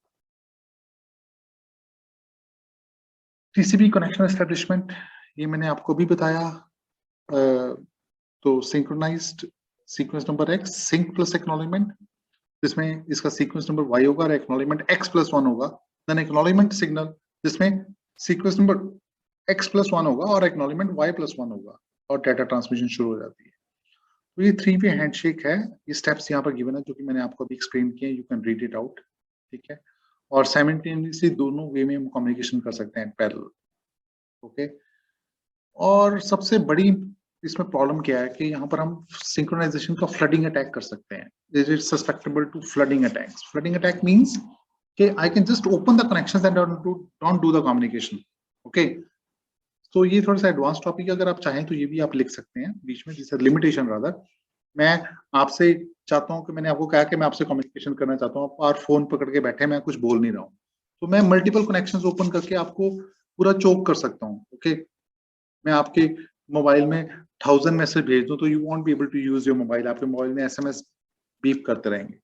टीसीपी कनेक्शन एस्टेब्लिशमेंट ये मैंने आपको भी बताया. तो synchronized sequence number x sync plus acknowledgement, जिसमें इसका सीक्वेंस नंबर y होगा और एक्नॉलेजमेंट x+1 होगा. देन एक्नॉलेजमेंट सिग्नल जिसमें सीक्वेंस नंबर x+1 होगा और एक्नॉलेजमेंट y+1 होगा और डाटा ट्रांसमिशन शुरू हो जाती है. तो ये 3 वे हैंडशेक है, ये स्टेप्स यहाँ पर गिवन है जो कि मैंने आपको अभी एक्सप्लेन किए, you can read it out, ठीक है। और साइमल्टेनियसली दोनों वे में हम कम्युनिकेशन कर सकते हैं पैरेलल, ओके। और सबसे बड़ी इसमें प्रॉब्लम क्या है कि यहाँ पर हम सिंक्रोनाइजेशन का फ्लडिंग अटैक कर सकते हैं, it is susceptible to flooding attacks. Flooding attack means कि I can just open the connections and don't do the communication, okay. तो ये थोड़ा सा एडवांस टॉपिक है, अगर आप चाहें तो ये भी आप लिख सकते हैं बीच में, जिससे लिमिटेशन रादर। मैं आपसे चाहता हूं कि मैंने आपको कहा कि मैं आपसे कम्युनिकेशन करना चाहता हूं, और फोन पकड़ के बैठे, मैं कुछ बोल नहीं रहा हूं, तो मैं मल्टीपल कनेक्शंस ओपन करके आपको पूरा चोक कर सकता हूं, ओके। मैं आपके मोबाइल में 1000 मैसेज भेज दूं तो you won't be able to use your mobile, आपके मोबाइल में एसएमएस बीप करते रहेंगे।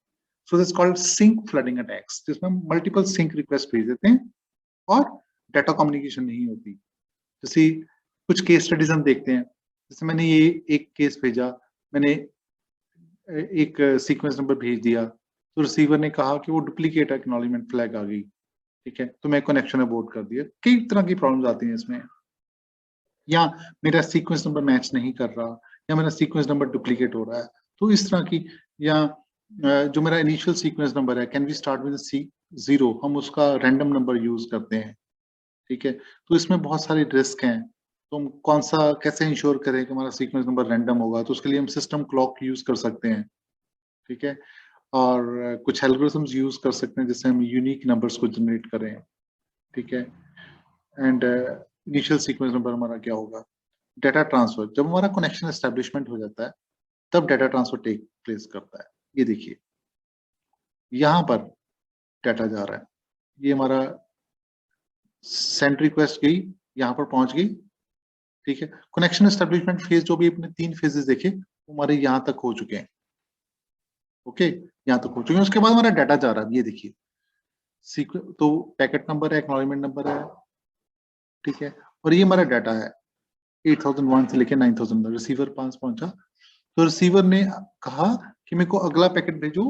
So this called sync flooding attacks, जिसमें हम मल्टीपल सिंक रिक्वेस्ट भेज देते हैं और डाटा कम्युनिकेशन नहीं होती। जैसे कुछ केस स्टडीज हम देखते हैं, जैसे मैंने ये एक केस भेजा, मैंने एक सीक्वेंस नंबर भेज दिया, तो रिसीवर ने कहा कि वो डुप्लीकेट एक्नॉलेजमेंट फ्लैग आ गई, ठीक है, तो मैं कनेक्शन अबॉर्ट कर दिया। कई तरह की प्रॉब्लम्स आती हैं इसमें, या मेरा सीक्वेंस नंबर मैच नहीं कर रहा, या मेरा सीक्वेंस नंबर डुप्लीकेट हो रहा है, तो इस तरह की, या जो मेरा इनिशियल सीक्वेंस नंबर है, कैन वी स्टार्ट विद सी0, हम उसका रैंडम नंबर यूज करते हैं, ठीक है। तो इसमें बहुत सारे रिस्क हैं, तो हम कौन सा कैसे इंश्योर करें कि हमारा सीक्वेंस नंबर रैंडम होगा, तो उसके लिए हम सिस्टम क्लॉक यूज कर सकते हैं, ठीक है। और कुछ एल्गोरिथम्स यूज कर सकते हैं जिससे हम यूनिक नंबर्स को जनरेट करें, ठीक है। एंड इनिशियल सीक्वेंस नंबर हमारा क्या होगा। डाटा ट्रांसफर, जब हमारा कनेक्शन एस्टेब्लिशमेंट हो जाता है तब डाटा ट्रांसफर टेक प्लेस करता है। ये देखिए यहाँ पर डाटा जा रहा है, ये हमारा सेंड रिक्वेस्ट गई, यहाँ पर पहुंच गई, ठीक है। कनेक्शन एस्टेब्लिशमेंट फेज जो भी अपने 3 फेजेस देखे वो हमारे यहाँ तक हो चुके हैं, ओके, यहाँ तक हो चुके हैं। उसके बाद हमारा डाटा जा रहा है, ये देखिए सीक्वेंस, तो पैकेट नंबर है, एक्नॉलेजमेंट नंबर है, ठीक है, और ये हमारा डाटा है 8001 से लेके 9000 तक, रिसीवर पास पहुंचा, तो रिसीवर ने कहा कि मेरे को अगला पैकेट भेजो,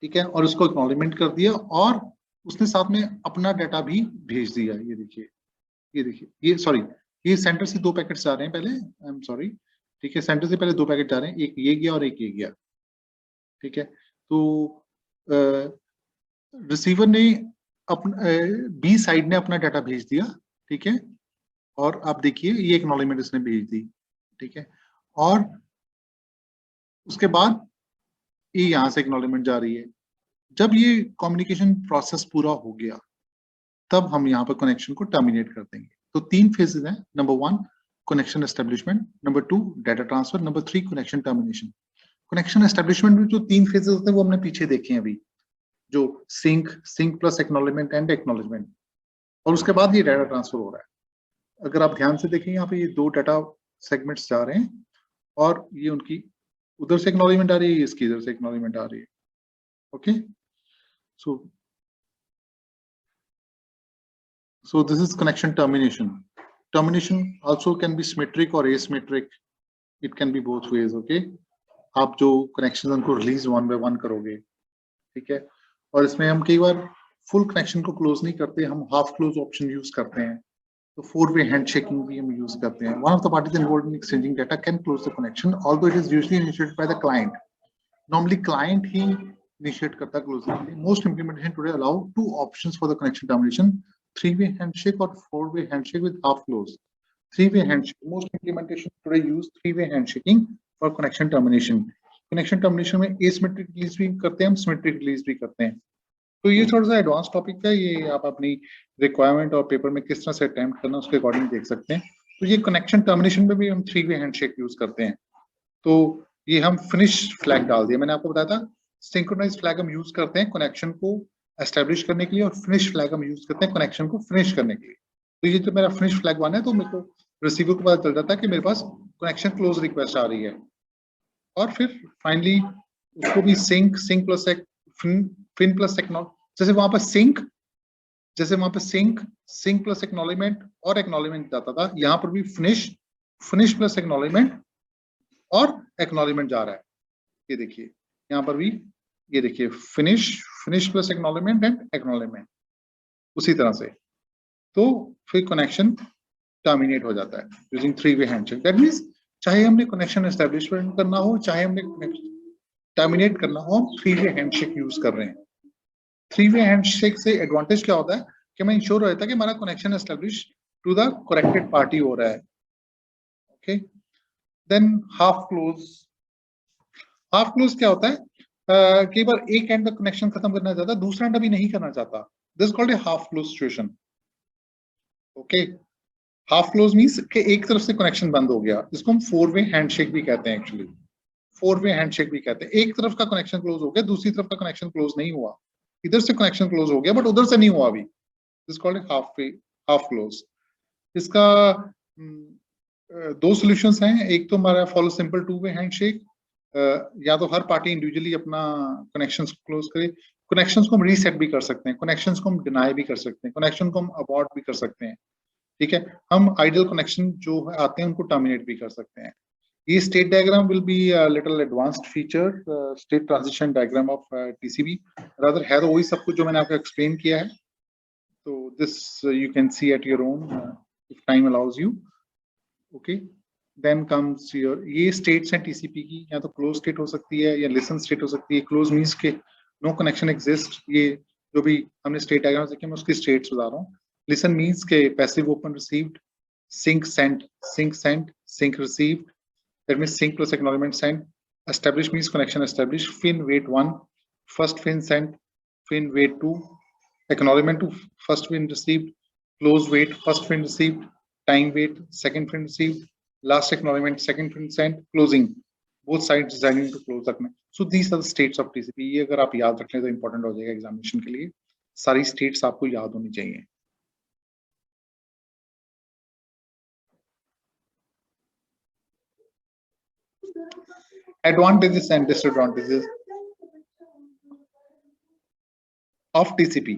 ठीक है, और उसको एक्नॉलेजमेंट कर दिया, और उसने साथ में अपना डाटा भी भेज दिया। ये देखिए, ये देखिए, ये सॉरी, ये सेंटर से 2 पैकेट्स जा रहे हैं पहले, आई एम सॉरी, ठीक है, सेंटर से पहले 2 पैकेट जा रहे हैं, एक ये गया और एक ये गया, ठीक है। तो रिसीवर ने अपना बी साइड ने अपना डाटा भेज दिया, ठीक है, और आप देखिए ये एक्नॉलेजमेंट इसने भेज दी, ठीक है, और उसके बाद ये यहाँ से एक्नॉलेजमेंट जा रही है। जब ये कम्युनिकेशन प्रोसेस पूरा हो गया तब हम यहाँ पर कनेक्शन को टर्मिनेट कर देंगे। तो 3 फेजेस हैं, number 1 connection establishment, number 2 data transfer, number 3 connection termination. Connection establishment में जो 3 फेजेस होते हैं वो हमने पीछे देखे हैं अभी, जो sync plus acknowledgement and acknowledgement, और उसके बाद ये डाटा ट्रांसफर हो रहा है। अगर आप ध्यान से देखें यहाँ पे ये 2 डाटा सेगमेंट्स जा रहे हैं, और ये उनकी उधर से एक्नॉलेजमेंट आ रही है, इसकी इधर से एक्नॉलेजमेंट आ रही है, okay. So this is connection termination. Termination also can be symmetric or asymmetric. It can be both ways, okay? आप जो कनेक्शन उनको रिलीज 1 by 1 करोगे, ठीक है, और इसमें हम कई बार फुल कनेक्शन को क्लोज नहीं करते, हम हाफ क्लोज ऑप्शन यूज करते हैं, तो 4-way हैंडशेकिंग भी हम यूज करते हैं। One of the parties involved in exchanging data can close the connection, although it is usually initiated by the client. Normally client he initiate करता है closing। Most implementation today allow 2 options for the connection termination: 3-way handshake or 4-way handshake with half close. 3-way handshake, most implementation today use 3-way handshaking for connection termination. Connection termination में asymmetric release भी करते हैं हम, symmetric release भी करते हैं। तो ये थोड़ा सा एडवांस टॉपिक है, ये आप अपनी रिक्वायरमेंट और पेपर में किस तरह से अटेम्प्ट करना उसके अकॉर्डिंग देख सकते हैं। तो ये कनेक्शन टर्मिनेशन में भी हम 3-way हैंडशेक यूज करते हैं। तो ये हम फिनिश फ्लैग डाल दिया, मैंने आपको बताया था सिंक्रोनाइज फ्लैग हम यूज करते हैं कनेक्शन को एस्टेब्लिश करने के लिए, और फिनिश फ्लैग हम यूज करते हैं कनेक्शन को फिनिश करने के लिए। तो ये जो मेरा फिनिश फ्लैग 1 है, तो मेरे को रिसीवर को पता चल जाता है कि मेरे पास कनेक्शन क्लोज रिक्वेस्ट आ रही है, और फिर फाइनली उसको भी sync plus fin plus acknowledgement, जैसे वहां पर सिंक प्लस एक्नॉलेजमेंट और एक्नॉलेजमेंट जाता था, यहाँ पर भी फिनिश प्लस एक्नॉलेजमेंट और एक्नॉलेजमेंट जा रहा है। ये देखिए यहाँ पर भी, ये देखिए finish plus acknowledgement and acknowledgement उसी तरह से, तो फिर कनेक्शन टर्मिनेट हो जाता है using 3-way handshake. That means चाहे हमने कनेक्शन एस्टेब्लिशमेंट करना हो, चाहे हमने टर्मिनेट करना हो, हम 3-वे हैंडशेक यूज कर रहे हैं। 3-वे हैंडशेक से एडवांटेज क्या होता है कि मैं इंश्योर रहता है कि हमारा connection establish to the corrected party हो रहा है। Okay, then half close. Half close क्या होता है? कई बार एक एंड का कनेक्शन खत्म करना चाहता है, दूसरा एंड अभी नहीं करना चाहता, this called a half close situation. Okay, half close means कि एक तरफ से कनेक्शन बंद हो गया, इसको हम 4-वे हैंडशेक भी कहते हैं। एक्चुअली 4-वे हैंडशेक भी कहते हैं, एक तरफ का कनेक्शन क्लोज हो गया, दूसरी तरफ का कनेक्शन क्लोज नहीं हुआ, इधर से कनेक्शन क्लोज हो गया बट उधर से नहीं हुआ अभी, दिस कॉल्ड हाफ क्लोज। इसका दो सॉल्यूशंस हैं, एक तो हमारा फॉलो सिंपल 2-वे हैंडशेक, या तो हर पार्टी इंडिविजुअली अपना कनेक्शंस क्लोज करे, कनेक्शंस को हम रीसेट भी कर सकते हैं, कनेक्शंस को हम डिनाई भी कर सकते हैं, कनेक्शन को हम अबॉर्ट भी कर सकते हैं। ठीक है, हम आइडियल कनेक्शन जो आते हैं उनको टर्मिनेट भी कर सकते हैं। ये state diagram will be little advanced feature, state transition diagram of TCB, rather है तो वही सब कुछ जो मैंने आपको एक्सप्लेन किया है। तो this you can see at your own if time allows you. Okay, then comes your, ये स्टेट्स हैं टीसीपी की, या तो क्लोज स्टेट हो सकती है या लिसन स्टेट हो सकती है। क्लोज मींस के नो कनेक्शन एग्जिस्ट, ये जो भी हमने स्टेट डायग्राम देखी मैं उसकी स्टेट्स बता रहा हूँ। लिसन मींस के passive open received, sync sent, sync sent, sync received, that means sync plus acknowledgement sent. Establish means connection established. Fin wait 1, first fin sent, fin wait 2, acknowledgement to first fin received, close wait, first fin received, time wait, second fin received, last acknowledgement, second fin sent, closing. Both sides designing to close that. So these are the states of TCP. ये अगर आप याद रख लें तो important हो जाएगा examination के लिए, सारी states आपको याद होनी चाहिए। Advantages and disadvantages of TCP.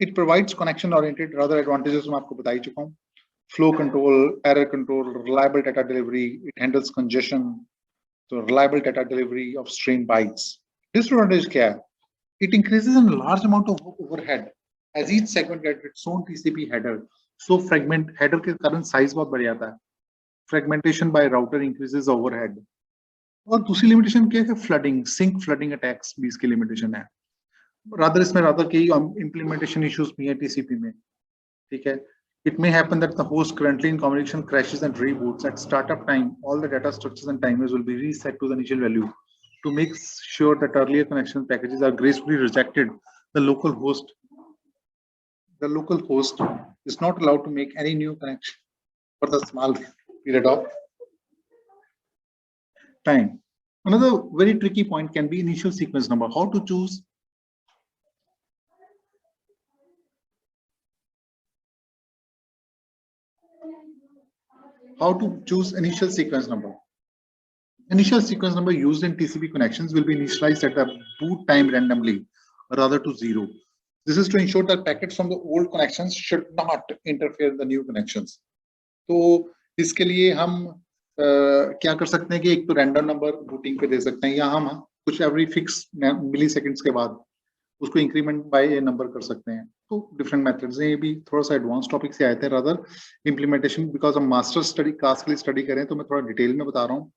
It provides connection-oriented, rather advantages मैं आपको बता ही चुका हूँ। Flow control, error control, reliable data delivery. It handles congestion, so reliable data delivery of stream bytes. Disadvantage क्या है? It increases a large amount of overhead as each segment gets its own TCP header. So fragment header के कारण size बहुत बढ़ जाता है. Fragmentation by router increases overhead. और दूसरी लिमिटेशन क्या है? फ्लडिंग, सिंक फ्लडिंग अटैक्स भी इसकी लिमिटेशन है। रादर इसमें रादर की इम्प्लीमेंटेशन इश्यूज भी है टीसीपी में। ठीक है, it may happen that the host currently in communication crashes and reboots at startup time. All the data structures and timers will be reset to the initial value to make sure that earlier connection packages are gracefully rejected. The local host is not allowed to make any new connection for the small period of time. Another very tricky point can be initial sequence number. How to choose initial sequence number. Initial sequence number used in TCP connections will be initialized at the boot time randomly, rather to 0. This is to ensure that packets from the old connections should not interfere in the new connections. तो इसके लिए हम क्या कर सकते हैं कि एक तो रैंडम नंबर बूटिंग पे दे सकते हैं, या हम कुछ एवरी फिक्स मिली सेकेंड्स के बाद उसको इंक्रीमेंट बाय ए नंबर कर सकते हैं। तो डिफरेंट मेथड्स हैं, ये भी थोड़ा सा एडवांस टॉपिक से आए थे, रादर इम्प्लीमेंटेशन बिकॉज हम मास्टर स्टडी क्लास के लिए स्टडी करें तो मैं थोड़ा डिटेल में बता रहा हूँ।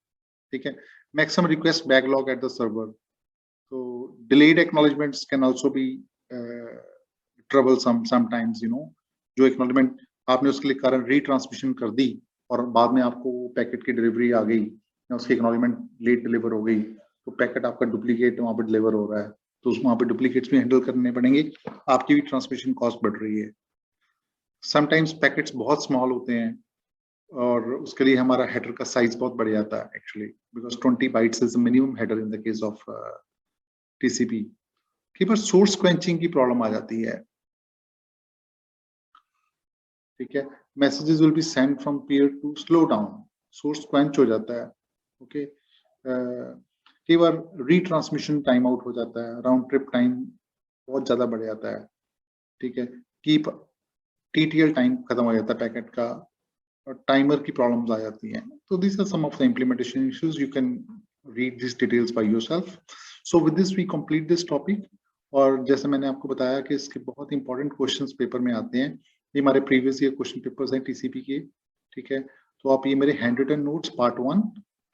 ठीक है, maximum request backlog at the server, तो delayed acknowledgements can also be trouble sometimes, you know, जो एक्नॉलेजमेंट आपने उसके लिए कारण रीट्रांसमिशन कर दी और बाद में आपको पैकेट की डिलीवरी आ गई या उसकी एक्नॉलेजमेंट लेट डिलीवर हो गई, तो पैकेट आपका डुप्लीकेट वहां पर डिलीवर हो रहा है, तो वहां पे डुप्लीकेट्स भी हैंडल करने पड़ेंगे, आपकी भी ट्रांसमिशन कॉस्ट बढ़ रही है। समटाइम्स पैकेट्स बहुत स्मॉल होते हैं और उसके लिए हमारा हेडर का साइज बहुत बढ़ जाता है actually, because 20 bytes is minimum header in the case of TCP. कई बार सोर्स क्वेंचिंग की प्रॉब्लम आ जाती है। ठीक है, messages will be send from peer to slow down, source quench हो जाता है। ओके, कई बार रीट्रांसमिशन टाइम आउट हो जाता है, राउंड ट्रिप टाइम बहुत ज्यादा बढ़ जाता है। ठीक है, कीप टीटीएल टाइम खत्म हो जाता है पैकेट का, और टाइमर की प्रॉब्लम्स आ जाती हैं। तो this are some of the implementation issues, you can read this details by yourself. So with this we complete this topic. और जैसे मैंने आपको बताया कि इसके बहुत इंपॉर्टेंट क्वेश्चंस पेपर में आते हैं, ये हमारे प्रीवियस ईयर क्वेश्चन पेपर्स हैं टीसीपी के। ठीक है, तो आप ये मेरे hand written notes part 1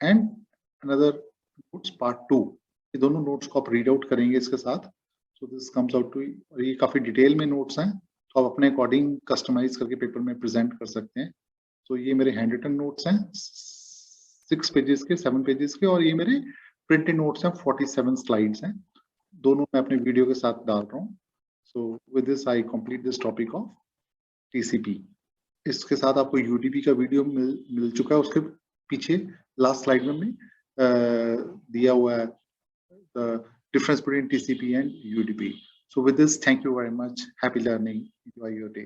and another notes part 2, ये दोनों नोट्स को आप रीड आउट करेंगे इसके साथ। So this comes out to, और ये काफी डिटेल में नोट्स हैं, तो आप अपने अकॉर्डिंग कस्टमाइज करके पेपर में प्रेजेंट कर सकते हैं। तो ये मेरे हैंड रिटन नोट्स हैं 6 पेजेस के, 7 पेजेस के, और ये मेरे प्रिंटेड नोट्स हैं 47 स्लाइड्स हैं, दोनों मैं अपने वीडियो के साथ डाल रहा हूँ। सो with this I complete this topic of TCP. इसके साथ आपको यूडीपी का वीडियो मिल चुका है, उसके पीछे लास्ट स्लाइड में दिया हुआ है the difference between TCP and UDP. So with this, thank you very much. Happy learning. Enjoy your day.